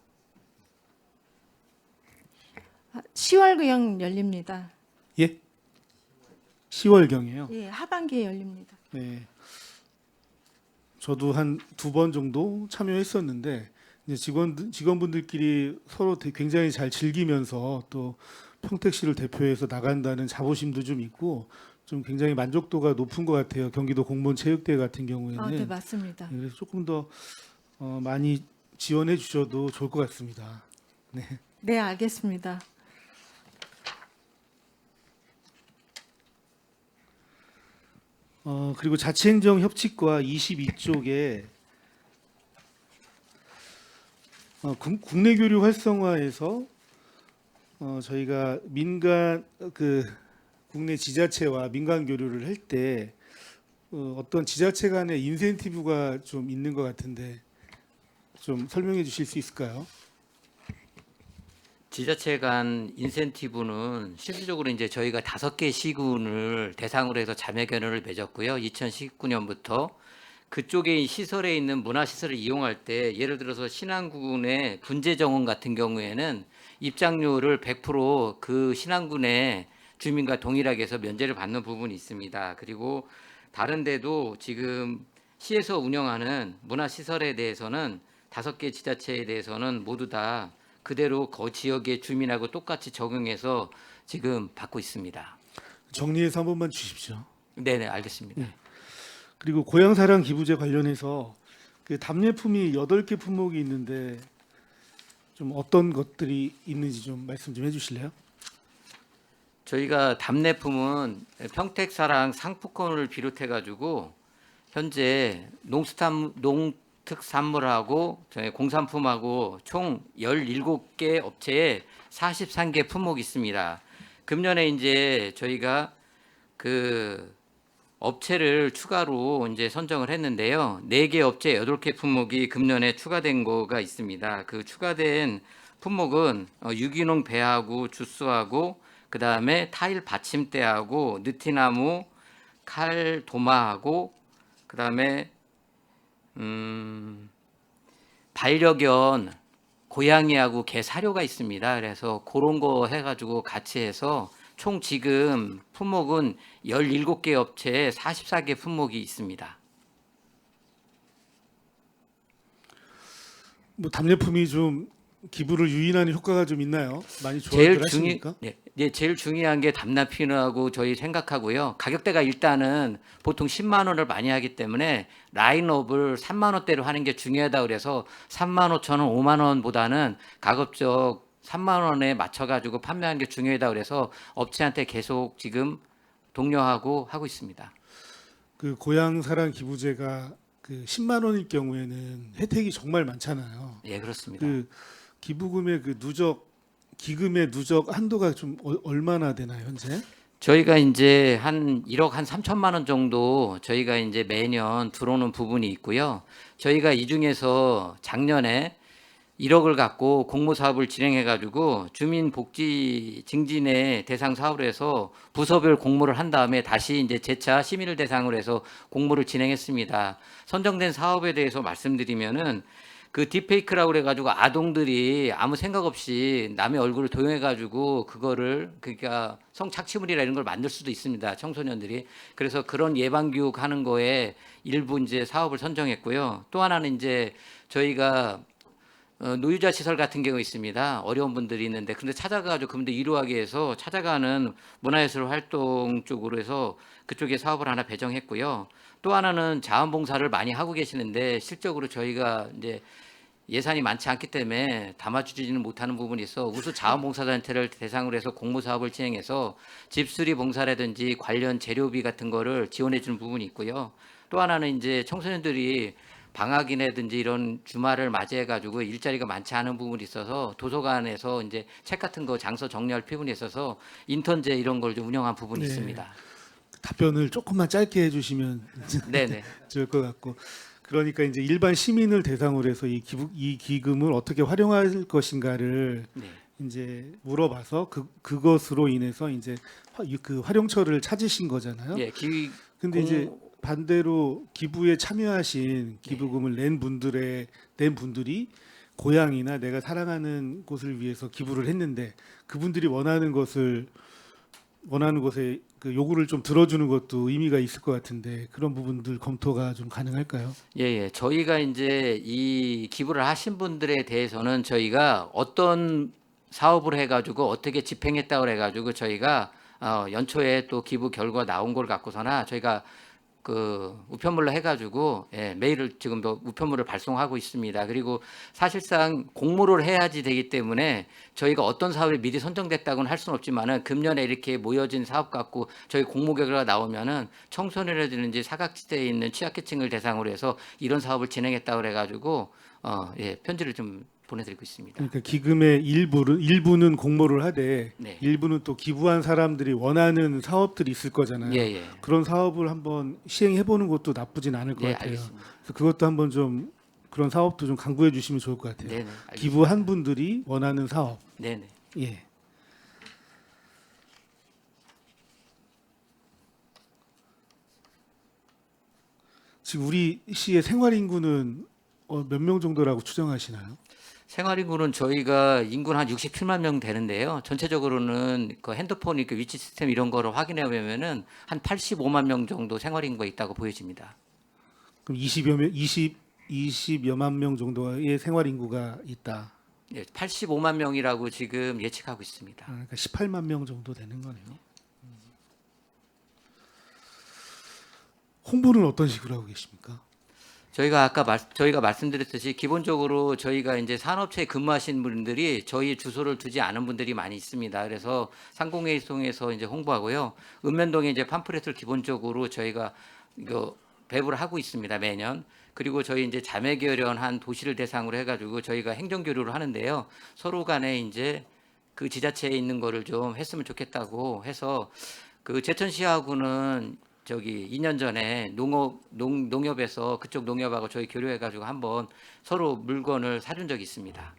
10월경 열립니다. 예? 10월경이에요. 예, 하반기에 열립니다. 네. 저도 한 2번 정도 참여했었는데 이제 직원분들끼리 서로 굉장히 잘 즐기면서 또 평택시를 대표해서 나간다는 자부심도 좀 있고 좀 굉장히 만족도가 높은 것 같아요. 경기도 공무원 체육대회 같은 경우에는. 네, 맞습니다. 그래서 조금 더 많이 지원해 주셔도 좋을 것 같습니다. 네. 네, 알겠습니다. 그리고 자치행정 협치과 22쪽에 국내 교류 활성화에서 저희가 민간 국내 지자체와 민간 교류를 할 때 어떤 지자체 간의 인센티브가 좀 있는 것 같은데 좀 설명해 주실 수 있을까요? 지자체 간 인센티브는 실질적으로 이제 저희가 5개 시군을 대상으로 해서 자매결연을 맺었고요. 2019년부터 그쪽에 시설에 있는 문화시설을 이용할 때 예를 들어서 신안군의 분재정원 같은 경우에는 입장료를 100% 신안군의 주민과 동일하게 해서 면제를 받는 부분이 있습니다. 그리고 다른 데도 지금 시에서 운영하는 문화시설에 대해서는 5개 지자체에 대해서는 모두 다 그대로 그 지역의 주민하고 똑같이 적용해서 지금 받고 있습니다. 정리해서 한 번만 주십시오. 네네, 알겠습니다. 네. 그리고 고향사랑 기부제 관련해서 그 답례품이 8개 품목이 있는데 좀 어떤 것들이 있는지 좀 말씀 좀 해주실래요? 저희가 답례품은 평택사랑 상품권을 비롯해 가지고 현재 농특산물하고 저희 공산품하고 총 17개 업체에 43개 품목이 있습니다. 금년에 이제 저희가 그 업체를 추가로 이제 선정을 했는데요. 4개 업체 8개 품목이 금년에 추가된 거가 있습니다. 그 추가된 품목은 유기농 배하고 주스하고 그다음에 타일 받침대하고 느티나무 칼 도마하고 그다음에 반려견 고양이하고 개 사료가 있습니다. 그래서 그런 거 해가지고 같이 해서 총 지금 품목은 17개 업체에 44개 품목이 있습니다. 뭐 답례품이 좀 기부를 유인하는 효과가 좀 있나요? 많이 좋아들 하십니까? 제일 중요한 게 답례품이라고 저희 생각하고요. 가격대가 일단은 보통 10만 원을 많이 하기 때문에 라인업을 3만 원대로 하는 게 중요하다 그래서 3만 5천 원, 5만 원보다는 가급적 3만 원에 맞춰가지고 판매하는 게 중요하다 그래서 업체한테 계속 지금 독려하고 하고 있습니다. 그 고향사랑 기부제가 그 10만 원일 경우에는 혜택이 정말 많잖아요. 예, 그렇습니다. 그 기부금의 그 기금의 누적 한도가 좀 얼마나 되나요, 현재? 저희가 이제 한 1억 한 3천만 원 정도 저희가 이제 매년 들어오는 부분이 있고요. 저희가 이 중에서 작년에 1억을 갖고 공모 사업을 진행해 가지고 주민 복지 증진의 대상 사업을 해서 부서별 공모를 한 다음에 다시 이제 재차 시민을 대상으로 해서 공모를 진행했습니다. 선정된 사업에 대해서 말씀드리면은 그 딥페이크라고 그래 가지고 아동들이 아무 생각 없이 남의 얼굴을 도용해 가지고 그거를 그러니까 성착취물이라 이런 걸 만들 수도 있습니다. 청소년들이. 그래서 그런 예방 교육하는 거에 일부 이제 사업을 선정했고요. 또 하나는 이제 저희가 노유자 시설 같은 경우 있습니다. 어려운 분들이 있는데 근데 찾아가지고 그분들 이루하기 위해서 찾아가는 문화예술 활동 쪽으로 해서 그쪽에 사업을 하나 배정했고요. 또 하나는 자원봉사를 많이 하고 계시는데 실적으로 저희가 이제 예산이 많지 않기 때문에 담아주지는 못하는 부분이 있어 우수 자원봉사단체를 대상으로 해서 공모 사업을 진행해서 집수리 봉사라든지 관련 재료비 같은 거를 지원해 주는 부분이 있고요. 또 하나는 이제 청소년들이 방학이라든지 이런 주말을 맞이해 가지고 일자리가 많지 않은 부분이 있어서 도서관에서 이제 책 같은 거 장서 정리할 부분이 있어서 인턴제 이런 걸 좀 운영한 부분이 네. 있습니다. 답변을 조금만 짧게 해주시면 네네. 좋을 것 같고, 그러니까 이제 일반 시민을 대상으로 해서 이 기금을 어떻게 활용할 것인가를 네. 이제 물어봐서 그것으로 인해서 이제 그 활용처를 찾으신 거잖아요. 예, 근데 이제 반대로 기부에 참여하신 기부금을 낸 분들이 고향이나 내가 사랑하는 곳을 위해서 기부를 했는데 그분들이 원하는 것에 그 요구를 좀 들어주는 것도 의미가 있을 것 같은데 그런 부분들 검토가 좀 가능할까요? 예. 저희가 이제 이 기부를 하신 분들에 대해서는 저희가 어떤 사업을 해가지고 어떻게 집행했다고 해가지고 저희가 연초에 또 기부 결과 나온 걸 갖고서나 저희가 그 우편물로 해가지고 메일을 지금도 우편물을 발송하고 있습니다. 그리고 사실상 공모를 해야지 되기 때문에 저희가 어떤 사업이 미리 선정됐다고는 할 수는 없지만은 금년에 이렇게 모여진 사업 갖고 저희 공모 결과가 나오면은 청소년이라든지 사각지대에 있는 취약계층을 대상으로 해서 이런 사업을 진행했다고 그래가지고 편지를 좀 보내드리고 있습니다. 그러니까 기금의 일부는 공모를 하되 네. 일부는 또 기부한 사람들이 원하는 사업들이 있을 거잖아요. 예. 그런 사업을 한번 시행해 보는 것도 나쁘진 않을 것 네, 같아요. 알겠습니다. 그래서 그것도 한번 좀 그런 사업도 좀 강구해 주시면 좋을 것 같아요. 네네. 알겠습니다. 기부한 분들이 원하는 사업. 네네. 예. 지금 우리 시의 생활 인구는 몇 명 정도라고 추정하시나요? 생활인구는 저희가 인구는 한 67만 명 되는데요. 전체적으로는 그 핸드폰 이렇게 위치 시스템 이런 거를 확인해 보면은 한 85만 명 정도 생활인구가 있다고 보여집니다. 그럼 20여만 명 정도의 생활 인구가 있다. 예, 85만 명이라고 지금 예측하고 있습니다. 그러니까 18만 명 정도 되는 거네요. 홍보는 어떤 식으로 하고 계십니까? 저희가 아까 저희가 말씀드렸듯이 기본적으로 저희가 이제 산업체에 근무하시는 분들이 저희 주소를 두지 않은 분들이 많이 있습니다. 그래서 상공회의 통해서 이제 홍보하고요. 읍면동에 이제 팜플렛을 기본적으로 저희가 이거 배부를 하고 있습니다, 매년. 그리고 저희 이제 자매결연한 도시를 대상으로 해가지고 저희가 행정교류를 하는데요. 서로 간에 이제 그 지자체에 있는 거를 좀 했으면 좋겠다고 해서 그 제천시하고는 저기 2년 전에 농협에서 그쪽 농협하고 저희 교류해가지고 한번 서로 물건을 사준 적이 있습니다.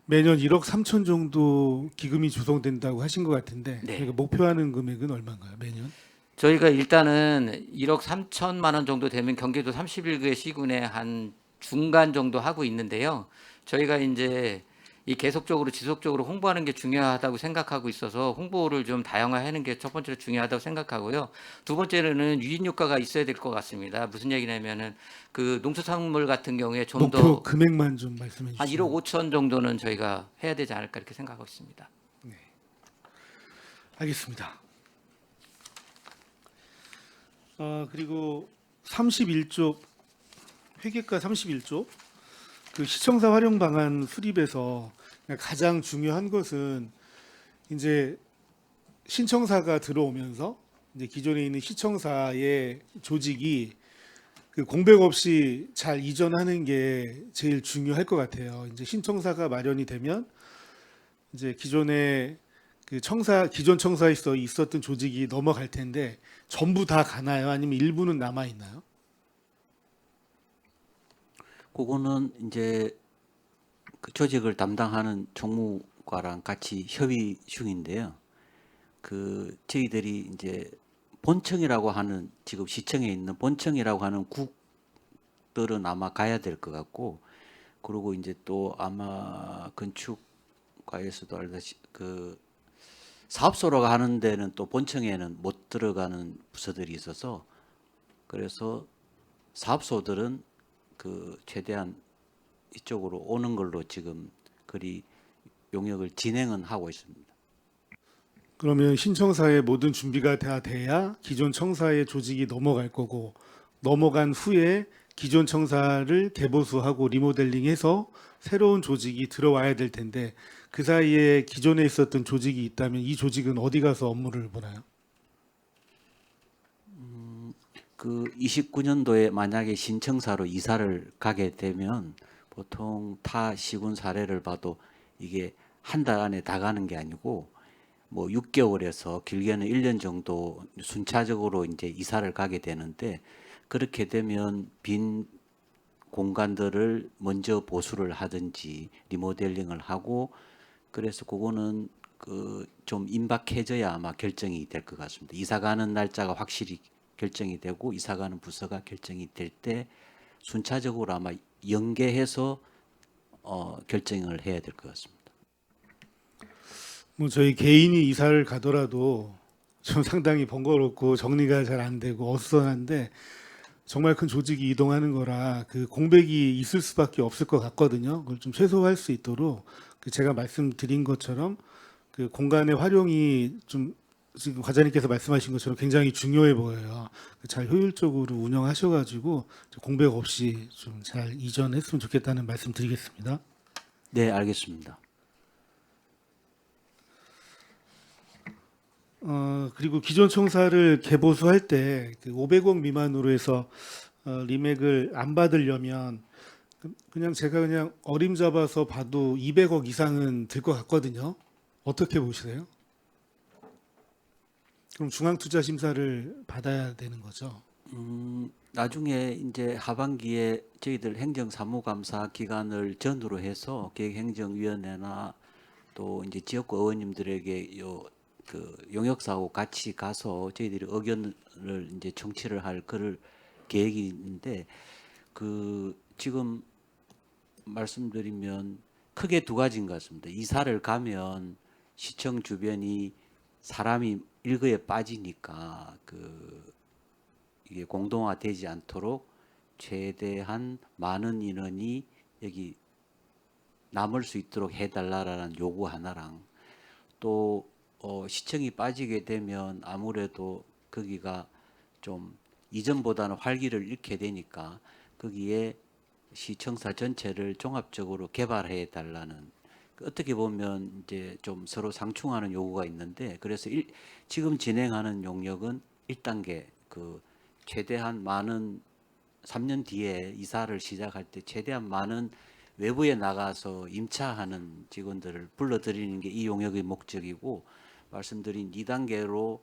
매년 1억 3천 정도 기금이 조성된다고 하신 것 같은데 네. 그러니까 목표하는 금액은 얼마인가요, 매년? 저희가 일단은 1억 3천만 원 정도 되면 경기도 31구의 시군에 한 중간 정도 하고 있는데요. 저희가 이제 이 계속적으로 지속적으로 홍보하는 게 중요하다고 생각하고 있어서 홍보를 좀 다양화하는 게 첫 번째로 중요하다고 생각하고요. 두 번째로는 유인 효과가 있어야 될 것 같습니다. 무슨 얘기냐면은 그 농수산물 같은 경우에 좀 목표 더 금액만 좀 말씀해 한 주시죠. 1억 5천 정도는 저희가 해야 되지 않을까 이렇게 생각하고 있습니다. 알겠습니다. 그리고 31조 회계과 31조 그 시청사 활용 방안 수립에서 가장 중요한 것은 이제 신청사가 들어오면서 이제 기존에 있는 시청사의 조직이 그 공백 없이 잘 이전하는 게 제일 중요할 것 같아요. 이제 신청사가 마련이 되면 이제 기존에 그 기존 청사에 있었던 조직이 넘어갈 텐데 전부 다 가나요? 아니면 일부는 남아 있나요? 그거는 이제 그 조직을 담당하는 총무과랑 같이 협의 중인데요. 그 저희들이 이제 본청이라고 하는 지금 시청에 있는 본청이라고 하는 국들은 아마 가야 될 것 같고, 그리고 이제 또 아마 건축과에서도 알다시피 그 사업소로 가는 데는 또 본청에는 못 들어가는 부서들이 있어서, 그래서 사업소들은 그 최대한 이쪽으로 오는 걸로 지금 그리 용역을 진행은 하고 있습니다. 그러면 신청사의 모든 준비가 다 돼야 기존 청사의 조직이 넘어갈 거고, 넘어간 후에 기존 청사를 개보수하고 리모델링해서 새로운 조직이 들어와야 될 텐데 그 사이에 기존에 있었던 조직이 있다면 이 조직은 어디 가서 업무를 보나요? 그 29년도에 만약에 신청사로 이사를 가게 되면 보통 타 시군 사례를 봐도 이게 한 달 안에 다 가는 게 아니고 뭐 6개월에서 길게는 1년 정도 순차적으로 이제 이사를 가게 되는데, 그렇게 되면 빈 공간들을 먼저 보수를 하든지 리모델링을 하고, 그래서 그거는 그 좀 임박해져야 아마 결정이 될 것 같습니다. 이사 가는 날짜가 확실히 결정이 되고 이사 가는 부서가 결정이 될 때 순차적으로 아마 연계해서 결정을 해야 될 것 같습니다. 뭐 저희 개인이 이사를 가더라도 좀 상당히 번거롭고 정리가 잘 안 되고 어수선한데 정말 큰 조직이 이동하는 거라 그 공백이 있을 수밖에 없을 것 같거든요. 그걸 좀 최소화할 수 있도록 그 제가 말씀드린 것처럼 그 공간의 활용이 좀 지금 과장님께서 말씀하신 것처럼 굉장히 중요해 보여요. 잘 효율적으로 운영하셔가지고 공백 없이 좀 잘 이전했으면 좋겠다는 말씀드리겠습니다. 네, 알겠습니다. 그리고 기존 청사를 개보수할 때 그 500억 미만으로 해서 리맥을 안 받으려면 그냥 제가 그냥 어림잡아서 봐도 200억 이상은 들 것 같거든요. 어떻게 보시세요? 그럼 중앙투자심사를 받아야 되는 거죠? 나중에 이제 하반기에 저희들 행정사무감사 기간을 전후로 해서 기획행정위원회나 또 이제 지역구 의원님들에게 그 용역사하고 같이 가서 저희들이 의견을 이제 청취를 할 그럴 계획인데, 그 지금 말씀드리면 크게 두 가지인 것 같습니다. 이사를 가면 시청 주변이 사람이 일거에 빠지니까 그 이게 공동화되지 않도록 최대한 많은 인원이 여기 남을 수 있도록 해달라라는 요구 하나랑, 또 시청이 빠지게 되면 아무래도 거기가 좀 이전보다는 활기를 잃게 되니까 거기에 시청사 전체를 종합적으로 개발해 달라는, 어떻게 보면 이제 좀 서로 상충하는 요구가 있는데, 그래서 지금 진행하는 용역은 1단계 그 최대한 많은 3년 뒤에 이사를 시작할 때 최대한 많은 외부에 나가서 임차하는 직원들을 불러들이는 게 이 용역의 목적이고, 말씀드린 2단계로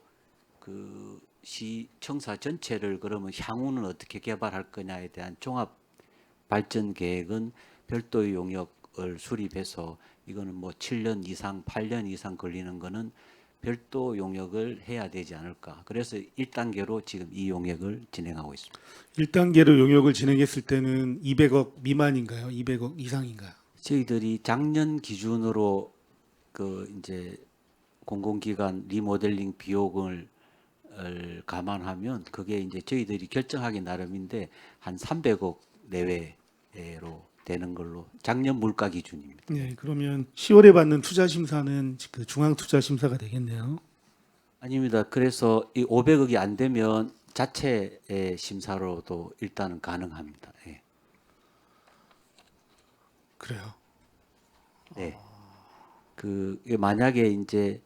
그 시청사 전체를 그러면 향후는 어떻게 개발할 거냐에 대한 종합 발전 계획은 별도의 용역을 수립해서, 이거는 뭐 7년 이상, 8년 이상 걸리는 거는 별도 용역을 해야 되지 않을까. 그래서 1단계로 지금 이 용역을 진행하고 있습니다. 1단계로 용역을 진행했을 때는 200억 미만인가요? 200억 이상인가요? 저희들이 작년 기준으로 그 이제 공공기관 리모델링 비용을 감안하면 그게 이제 저희들이 결정하기 나름인데 한 300억 내외로 되는 걸로 작년 물가 기준입니다. 네, 그러면 10월에 받는 투자 심사는 그 중앙 투자 심사가 되겠네요. 아닙니다. 그래서 이 500억이 안 되면 자체의 심사로도 일단은 가능합니다. 예. 그래요. 네. 그 만약에 이제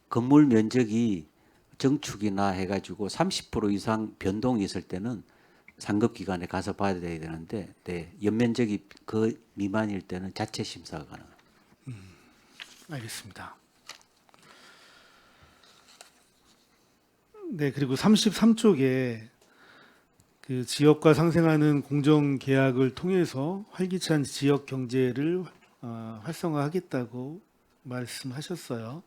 건물 면적이 정축이나 해가지고 30% 이상 변동이 있을 때는 상급 기관에 가서 봐야 되는데, 네, 연면적이 그 미만일 때는 자체 심사가 가능합니다. 알겠습니다. 네, 그리고 33쪽에 그 지역과 상생하는 공정 계약을 통해서 활기찬 지역 경제를 활성화하겠다고 말씀하셨어요.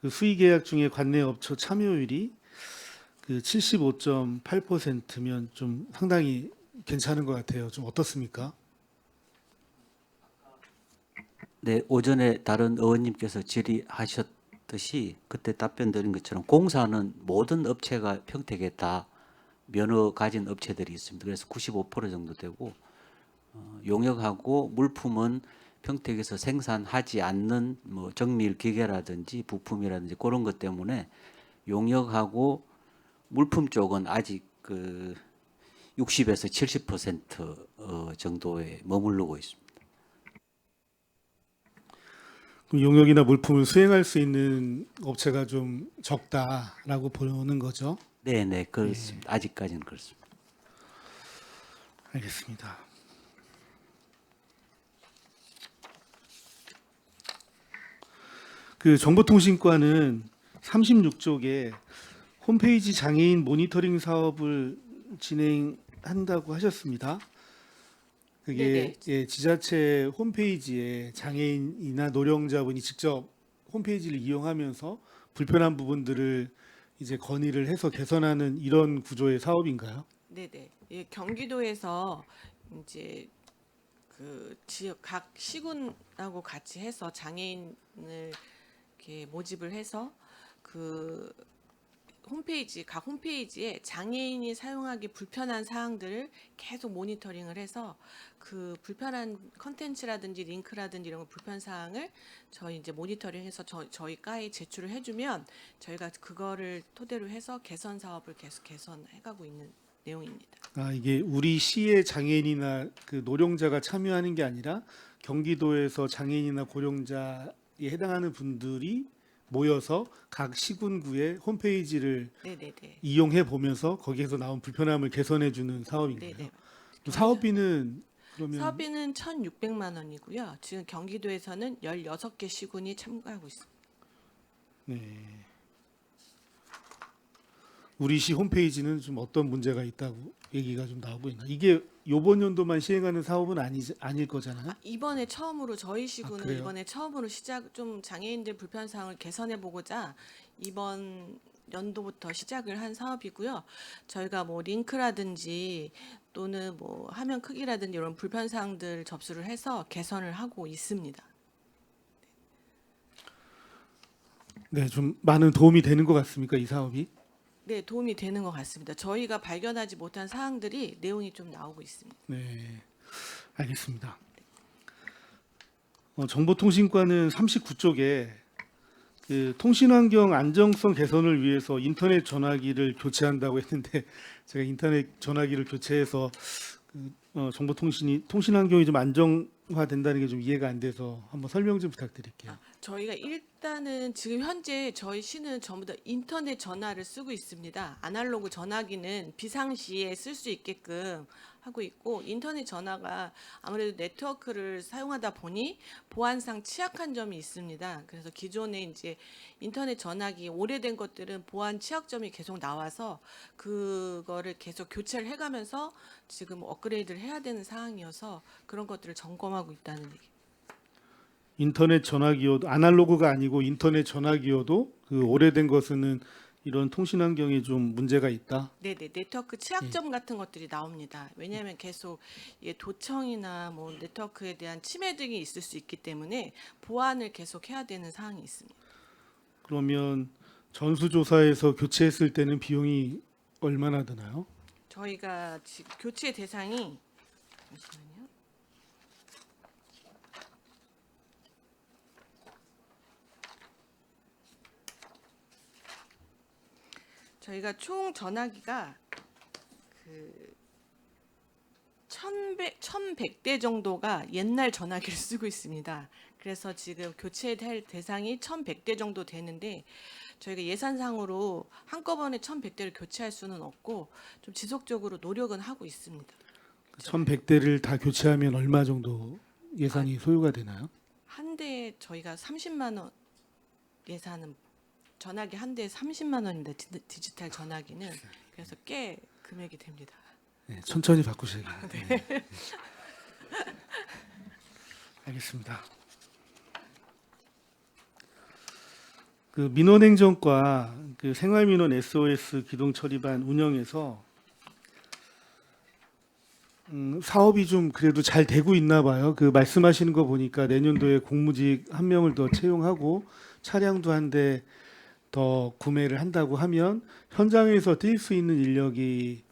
그 수의 계약 중에 관내 업체 참여율이 그 75.8%면 좀 상당히 괜찮은 것 같아요. 좀 어떻습니까? 네, 오전에 다른 의원님께서 질의하셨듯이 그때 답변 드린 것처럼 공사는 모든 업체가 평택에 다 면허 가진 업체들이 있습니다. 그래서 95% 정도 되고 용역하고 물품은 평택에서 생산하지 않는 뭐 정밀 기계라든지 부품이라든지 그런 것 때문에 용역하고 물품 쪽은 아직 그 60에서 70% 정도에 머무르고 있습니다. 그럼 용역이나 물품을 수행할 수 있는 업체가 좀 적다라고 보는 거죠. 네, 네, 그렇습니다. 아직까지는 그렇습니다. 알겠습니다. 그 정보통신과는 36쪽에 홈페이지 장애인 모니터링 사업을 진행한다고 하셨습니다. 그게 예, 지자체 홈페이지에 장애인이나 노령자분이 직접 홈페이지를 이용하면서 불편한 부분들을 이제 건의를 해서 개선하는 이런 구조의 사업인가요? 네네. 예, 경기도에서 이제 그 지역 각 시군하고 같이 해서 장애인을 이렇게 모집을 해서 그 각 홈페이지에 장애인이 사용하기 불편한 사항들을 계속 모니터링을 해서 그 불편한 컨텐츠라든지 링크라든지 이런 불편 사항을 저희 이제 모니터링해서 저희 과에 제출을 해주면 저희가 그거를 토대로 해서 개선 사업을 계속 개선해가고 있는 내용입니다. 아, 이게 우리 시의 장애인이나 그 노령자가 참여하는 게 아니라 경기도에서 장애인이나 고령자에 해당하는 분들이 모여서 각 시군구의 홈페이지를 네네네. 이용해 보면서 거기에서 나온 불편함을 개선해 주는 사업인가요? 네네. 사업비는 그러면 사업비는 1,600만 원이고요. 지금 경기도에서는 16개 시군이 참가하고 있습니다. 네. 우리 시 홈페이지는 좀 어떤 문제가 있다고 얘기가 좀 나오고 있나? 이게 이번 연도만 시행하는 사업은 아닐 거잖아요. 이번에 처음으로 저희 시군은 그래요? 이번에 처음으로 좀 장애인들 불편 사항을 개선해 보고자 이번 연도부터 시작을 한 사업이고요. 저희가 뭐 링크라든지 또는 뭐 화면 크기라든지 이런 불편 사항들 접수를 해서 개선을 하고 있습니다. 네, 좀 많은 도움이 되는 것 같습니까, 이 사업이? 네, 도움이 되는 것 같습니다. 저희가 발견하지 못한 사항들이 내용이 좀 나오고 있습니다. 네, 알겠습니다. 정보통신과는 39쪽에 그 통신환경 안정성 개선을 위해서 인터넷 전화기를 교체한다고 했는데 제가 인터넷 전화기를 교체해서 통신환경이 좀 안정화된다는 게 좀 이해가 안 돼서 한번 설명 좀 부탁드릴게요. 저희가 일단은 지금 현재 저희 시는 전부 다 인터넷 전화를 쓰고 있습니다. 아날로그 전화기는 비상시에 쓸 수 있게끔 하고 있고 인터넷 전화가 아무래도 네트워크를 사용하다 보니 보안상 취약한 점이 있습니다. 그래서 기존에 이제 인터넷 전화기 오래된 것들은 보안 취약점이 계속 나와서 그거를 계속 교체를 해가면서 지금 업그레이드를 해야 되는 상황이어서 그런 것들을 점검하고 있다는 얘기. 인터넷 전화기여도 아날로그가 아니고 인터넷 전화기여도 그 오래된 것은 이런 통신 환경에 좀 문제가 있다. 네네, 네트워크 취약점 같은 것들이 나옵니다. 왜냐하면 계속 이게 도청이나 뭐 네트워크에 대한 침해 등이 있을 수 있기 때문에 보안을 계속 해야 되는 사항이 있습니다. 그러면 전수조사에서 교체했을 때는 비용이 얼마나 드나요? 저희가 지금 교체 대상이 잠시만요. 저희가 총 전화기가 그 1100대 정도가 옛날 전화기를 쓰고 있습니다. 그래서 지금 교체될 대상이 1100대 정도 되는데 저희가 예산상으로 한꺼번에 1100대를 교체할 수는 없고 좀 지속적으로 노력은 하고 있습니다. 1,100대를 다 교체하면 얼마 정도 예산이 소요가 되나요? 한 대에 저희가 30만 원 예산은 전화기 한 대에 30만 원인데 디지털 전화기는 그래서 꽤 금액이 됩니다. 네, 천천히 바꾸셔야겠네요. 네. 알겠습니다. 그 민원행정과 그 생활민원 SOS 기동 처리반 운영에서 사업이 좀 그래도 잘 되고 있나 봐요. 그 말씀하시는 거 보니까 내년도에 공무직 한 명을 더 채용하고 차량도 한 대 더 구매를 한다고 하면 현장에서 뛸 수 있는 인력이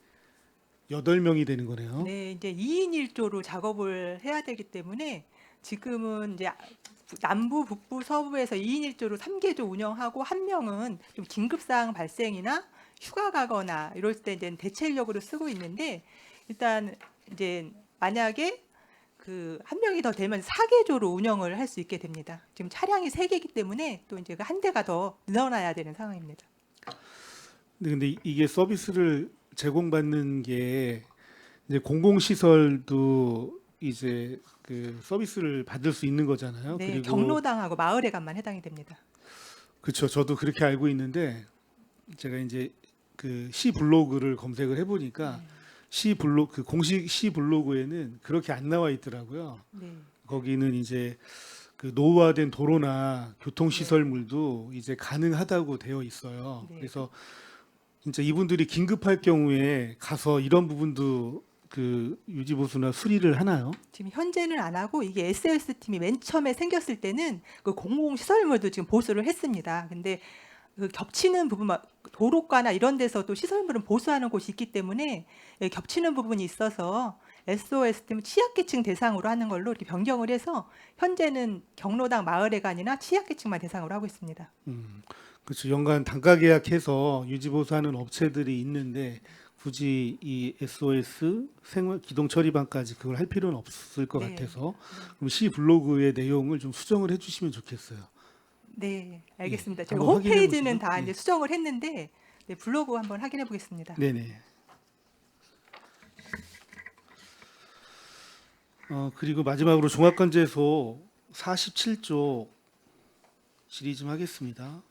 8명이 되는 거네요. 네, 이제 2인 1조로 작업을 해야 되기 때문에 지금은 이제 남부, 북부, 서부에서 2인 1조로 3개조 운영하고 한 명은 좀 긴급 사항 발생이나 휴가 가거나 이럴 때 이제 대체 인력으로 쓰고 있는데 일단 이제 만약에 그 한 명이 더 되면 4개조로 운영을 할 수 있게 됩니다. 지금 차량이 3개이기 때문에 또 이제 그 한 대가 더 늘어나야 되는 상황입니다. 근데 이게 서비스를 제공받는 게 이제 공공시설도 이제 그 서비스를 받을 수 있는 거잖아요. 네, 그리고 경로당하고 마을회관만 해당이 됩니다. 그렇죠. 저도 그렇게 알고 있는데 제가 이제 그 시 블로그를 검색을 해보니까 시 블로그 그 공식 시 블로그에는 그렇게 안 나와 있더라고요. 네. 거기는 이제 그 노후화된 도로나 교통시설물도 이제 가능하다고 되어 있어요. 네. 그래서 진짜 이분들이 긴급할 경우에 가서 이런 부분도 그 유지보수나 수리를 하나요? 지금 현재는 안 하고 이게 SOS 팀이 맨 처음에 생겼을 때는 그 공공시설물도 지금 보수를 했습니다. 근데 그 겹치는 부분, 도로가나 이런 데서 또 시설물은 보수하는 곳이 있기 때문에 겹치는 부분이 있어서 SOS 팀 취약계층 대상으로 하는 걸로 이렇게 변경을 해서 현재는 경로당 마을회관이나 취약계층만 대상으로 하고 있습니다. 그렇죠. 연간 단가 계약해서 유지보수하는 업체들이 있는데 굳이 이 SOS 생활 기동 처리반까지 그걸 할 필요는 없을 것 네. 같아서 그럼 시 블로그의 내용을 좀 수정을 해주시면 좋겠어요. 네, 알겠습니다. 예, 저희가 한번 확인해 홈페이지는 보시죠. 다 예. 이제 수정을 했는데 네, 블로그 한번 확인해 보겠습니다. 네네. 그리고 마지막으로 종합관제소 47조 질의 좀 하겠습니다.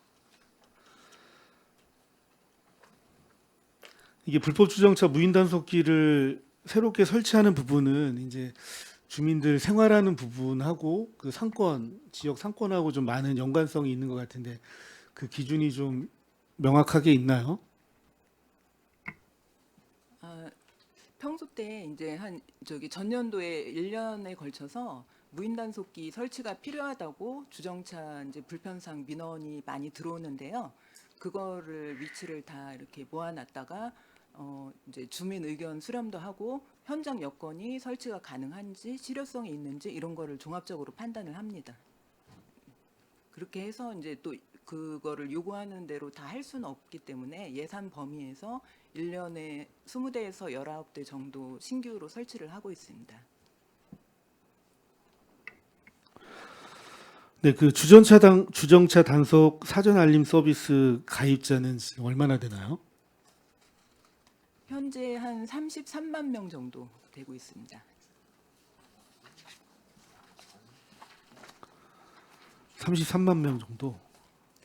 이게 불법 주정차 무인 단속기를 새롭게 설치하는 부분은 이제 주민들 생활하는 부분하고 그 상권 지역 상권하고 좀 많은 연관성이 있는 것 같은데 그 기준이 좀 명확하게 있나요? 평소 때 이제 한 저기 전년도에 1년에 걸쳐서 무인 단속기 설치가 필요하다고 주정차 이제 불편상 민원이 많이 들어오는데요. 그거를 위치를 다 이렇게 모아놨다가 이제 주민 의견 수렴도 하고 현장 여건이 설치가 가능한지 실효성이 있는지 이런 거를 종합적으로 판단을 합니다. 그렇게 해서 이제 또 그거를 요구하는 대로 다 할 수는 없기 때문에 예산 범위에서 1년에 20대에서 19대 정도 신규로 설치를 하고 있습니다. 네, 그 주정차 단속 사전 알림 서비스 가입자는 지금 얼마나 되나요? 현재 한 33만 명 정도 되고 있습니다. 33만 명 정도.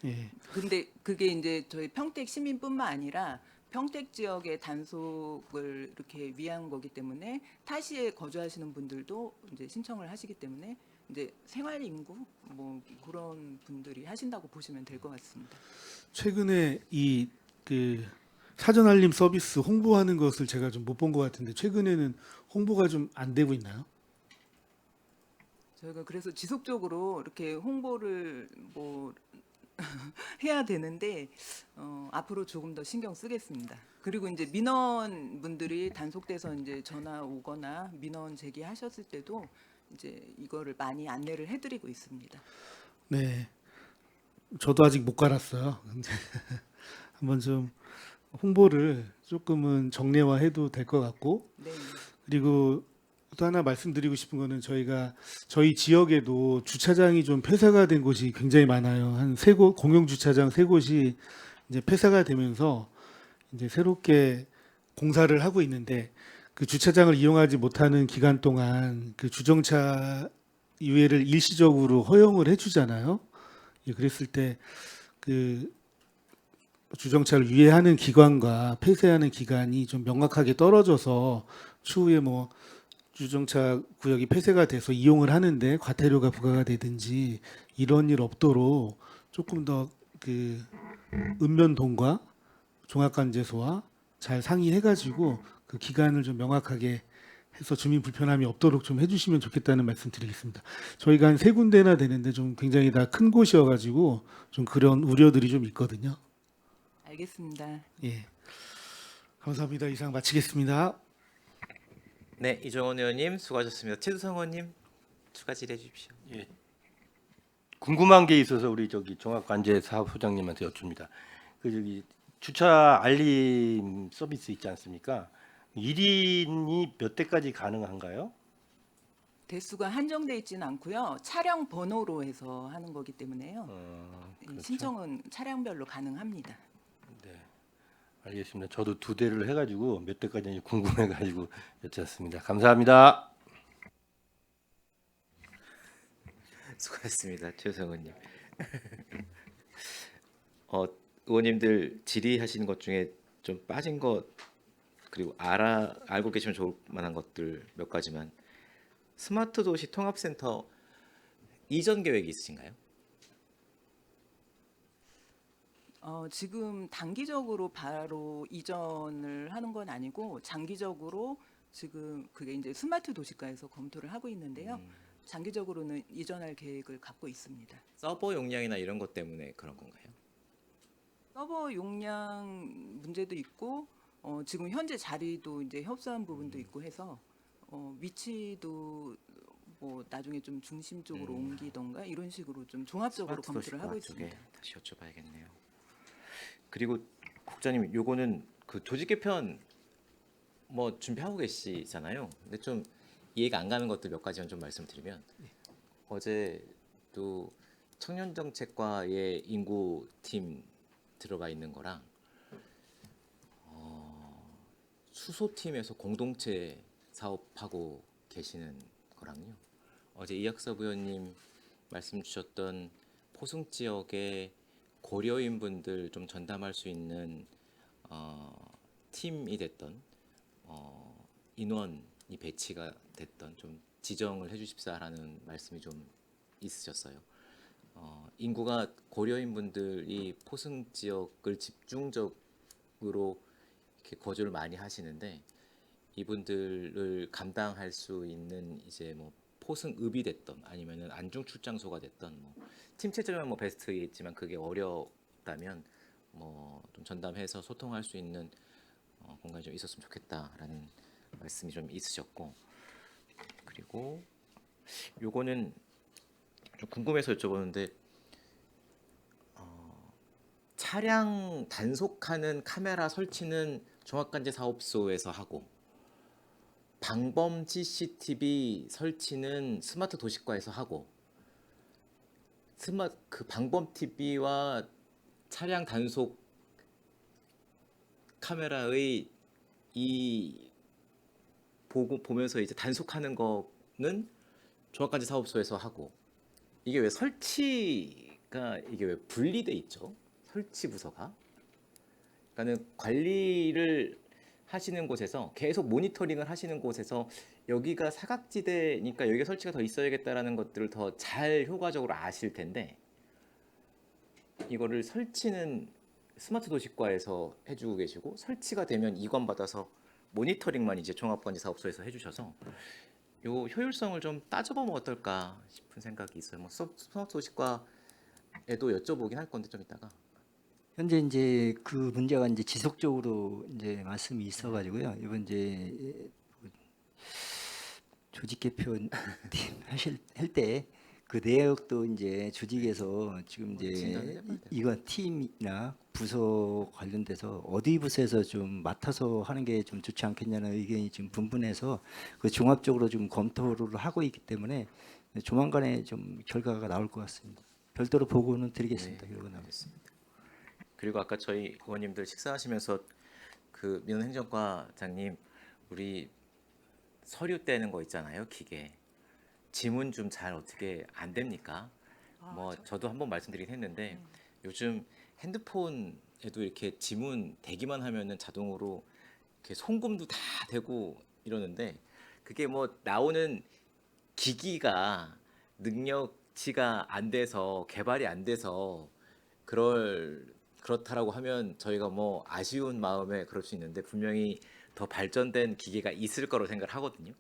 예. 근데 그게 이제 저희 평택 시민뿐만 아니라 평택 지역의 단속을 이렇게 위한 거기 때문에 타시에 거주하시는 분들도 이제 신청을 하시기 때문에 이제 생활 인구 뭐 그런 분들이 하신다고 보시면 될 것 같습니다. 최근에 이 그 사전 알림 서비스 홍보하는 것을 제가 좀 못 본 것 같은데 최근에는 홍보가 좀 안 되고 있나요? 저희가 그래서 지속적으로 이렇게 홍보를 뭐 해야 되는데 앞으로 조금 더 신경 쓰겠습니다. 그리고 이제 민원 분들이 단속돼서 이제 전화 오거나 민원 제기하셨을 때도 이제 이거를 많이 안내를 해드리고 있습니다. 네. 저도 아직 못 갈았어요. 근데 한번 좀 홍보를 조금은 정례화해도 될 것 같고 네. 그리고 또 하나 말씀드리고 싶은 거는 저희 지역에도 주차장이 좀 폐쇄가 된 곳이 굉장히 많아요. 한 세 곳 공용 주차장 세 곳이 이제 폐쇄가 되면서 이제 새롭게 공사를 하고 있는데 그 주차장을 이용하지 못하는 기간 동안 그 주정차 유예를 일시적으로 허용을 해주잖아요. 예, 그랬을 때 그 주정차를 유예하는 기간과 폐쇄하는 기간이 좀 명확하게 떨어져서 추후에 뭐 주정차 구역이 폐쇄가 돼서 이용을 하는데 과태료가 부과가 되든지 이런 일 없도록 조금 더 그 읍면동과 종합관제소와 잘 상의해가지고 그 기간을 좀 명확하게 해서 주민 불편함이 없도록 좀 해주시면 좋겠다는 말씀드리겠습니다. 저희가 한 세 군데나 되는데 좀 굉장히 다 큰 곳이어가지고 좀 그런 우려들이 좀 있거든요. 알겠습니다. 예, 감사합니다. 이상 마치겠습니다. 네, 이종원 의원님 수고하셨습니다. 최두성 의원님 추가 질의해 주십시오. 예. 궁금한 게 있어서 우리 저기 종합관제 사업소장님한테 여쭙니다. 그 저기 주차 알림 서비스 있지 않습니까? 1인이 몇 대까지 가능한가요? 대수가 한정돼 있지는 않고요. 차량 번호로 해서 하는 거기 때문에요. 그렇죠. 신청은 차량별로 가능합니다. 네, 알겠습니다. 저도 2대를 해가지고 몇 대까지 궁금해가지고 여쭙습니다. 감사합니다. 수고하셨습니다. 최두성 의원님. 의원님들 질의하시는 것 중에 좀 빠진 것 그리고 알고 계시면 좋을 만한 것들 몇 가지만. 스마트 도시 통합센터 이전 계획이 있으신가요? 지금 단기적으로 바로 이전을 하는 건 아니고 장기적으로 지금 그게 이제 스마트 도시과에서 검토를 하고 있는데요. 장기적으로는 이전할 계획을 갖고 있습니다. 서버 용량이나 이런 것 때문에 그런 건가요? 서버 용량 문제도 있고 지금 현재 자리도 이제 협소한 부분도 있고 해서 위치도 뭐 나중에 좀 중심 쪽으로 옮기던가 이런 식으로 좀 종합적으로 스마트 검토를 하고 도시과 있습니다. 쪽에 다시 여쭤봐야겠네요. 그리고 국장님, 요거는 그 조직 개편 뭐 준비하고 계시잖아요. 근데 좀 이해가 안 가는 것들 몇 가지만 좀 말씀드리면 어제도 청년정책과의 인구팀 들어가 있는 거랑 수소팀에서 공동체 사업하고 계시는 거랑요. 어제 이학섭 의원님 말씀 주셨던 포승 지역의 고려인 분들 좀 전담할 수 있는 팀이 됐던 인원이 배치가 됐던 좀 지정을 해주십사라는 말씀이 좀 있으셨어요. 인구가 고려인 분들이 포승 지역을 집중적으로 이렇게 거주를 많이 하시는데 이분들을 감당할 수 있는 이제 뭐 포승읍이 됐던 아니면은 안중 출장소가 됐던 뭐 팀 체제면 뭐 베스트겠지만 그게 어렵다면 뭐 좀 전담해서 소통할 수 있는 공간이 좀 있었으면 좋겠다라는 말씀이 좀 있으셨고 그리고 요거는 좀 궁금해서 여쭤보는데 차량 단속하는 카메라 설치는 종합관제 사업소에서 하고 방범 CCTV 설치는 스마트 도시과에서 하고 그 방범 TV와 차량 단속 카메라의 이 보면서 이제 단속하는 거는 종합관제 사업소에서 하고 이게 왜 설치가 이게 왜 분리돼 있죠? 설치 부서가. 그러니까는 관리를 하시는 곳에서 계속 모니터링을 하시는 곳에서 여기가 사각지대니까 여기가 설치가 더 있어야겠다라는 것들을 더 잘 효과적으로 아실 텐데 이거를 설치는 스마트 도시과에서 해주고 계시고 설치가 되면 이관 받아서 모니터링만 이제 종합관제 사업소에서 해주셔서 요 효율성을 좀 따져보면 어떨까 싶은 생각이 있어요. 뭐 스마트 도시과에도 여쭤보긴 할 건데 좀 이따가. 현재 이제 그 문제가 이제 지속적으로 이제 말씀이 있어가지고요. 이번 이제 조직 개편 할 때 그 내역도 이제 조직에서 지금 이제 진단을 해봐야 돼요. 이건 팀이나 부서 관련돼서 어디 부서에서 좀 맡아서 하는 게 좀 좋지 않겠냐는 의견이 지금 분분해서 그 종합적으로 좀 검토를 하고 있기 때문에 조만간에 좀 결과가 나올 것 같습니다. 별도로 보고는 드리겠습니다. 결과 나면. 알겠습니다. 그리고 아까 저희 의원님들 식사하시면서 그 민원행정과장님 우리 서류 떼는 거 있잖아요, 기계. 지문 좀 잘 어떻게 안 됩니까? 뭐 저도 한번 말씀드리긴 했는데 요즘 핸드폰에도 이렇게 지문 대기만 하면은 자동으로 이렇게 송금도 다 되고 이러는데 그게 뭐 나오는 기기가 능력치가 안 돼서 개발이 안 돼서 그렇다라고 하면 저희가 뭐 아쉬운 마음에 그럴 수 있는데 분명히 더 발전된 기계가 있을 거로 생각을 하거든요.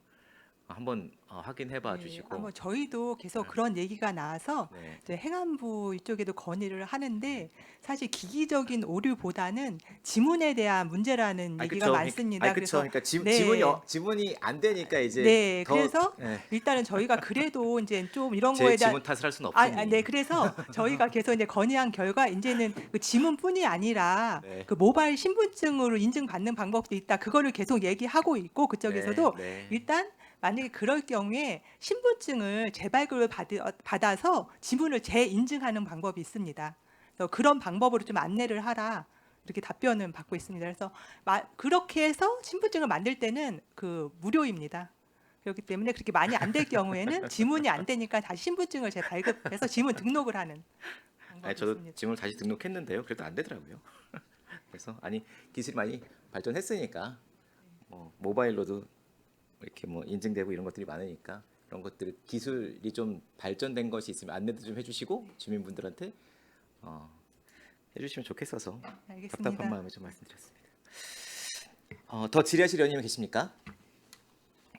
한번 확인해봐 주시고. 한번 저희도 계속 그런 얘기가 나와서 네. 이제 행안부 이쪽에도 건의를 하는데 사실 기기적인 오류보다는 지문에 대한 문제라는 얘기가 많습니다. 그렇죠. 그러니까 네. 지문이 안 되니까 이제 네, 더, 그래서 네. 일단은 저희가 그래도 이제 좀 이런 제 거에 대한 지문 탓을 할 수는 없으니. 네, 그래서 저희가 계속 이제 건의한 결과 이제는 그 지문뿐이 아니라 네. 그 모바일 신분증으로 인증받는 방법도 있다. 그거를 계속 얘기하고 있고 그쪽에서도 네. 일단 만약에 그럴 경우에 신분증을 재발급을 받아서 지문을 재인증하는 방법이 있습니다. 그래서 그런 방법으로 좀 안내를 하라. 이렇게 답변을 받고 있습니다. 그래서 그렇게 해서 신분증을 만들 때는 그 무료입니다. 그렇기 때문에 그렇게 많이 안 될 경우에는 지문이 안 되니까 다시 신분증을 재발급해서 지문 등록을 하는 방법이 아니, 저도 있습니다. 지문을 다시 등록했는데요. 그래도 안 되더라고요. 그래서 아니 기술이 많이 발전했으니까 뭐 모바일로도 이렇게 뭐 인증되고 이런 것들이 많으니까 그런 것들 기술이 좀 발전된 것이 있으면 안내도 좀 해주시고 주민분들한테 해주시면 좋겠어서 알겠습니다. 답답한 마음에 좀 말씀드렸습니다. 더 질의하실 의원님 계십니까?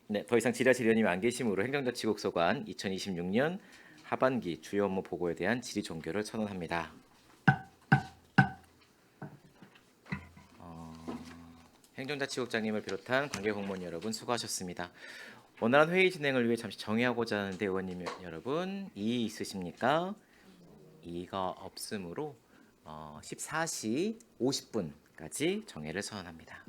네, 더 이상 질의하실 의원님이 안 계심으로 행정자치국 소관 2026년 하반기 주요 업무 보고에 대한 질의 종결을 선언합니다. 행정자치국장님을 비롯한 관계 공무원 여러분 수고하셨습니다. 원활한 회의 진행을 위해 잠시 정의하고자 하는데 의원님 여러분 이의 있으십니까? 이의가 없으므로 14시 50분까지 정회를 선언합니다.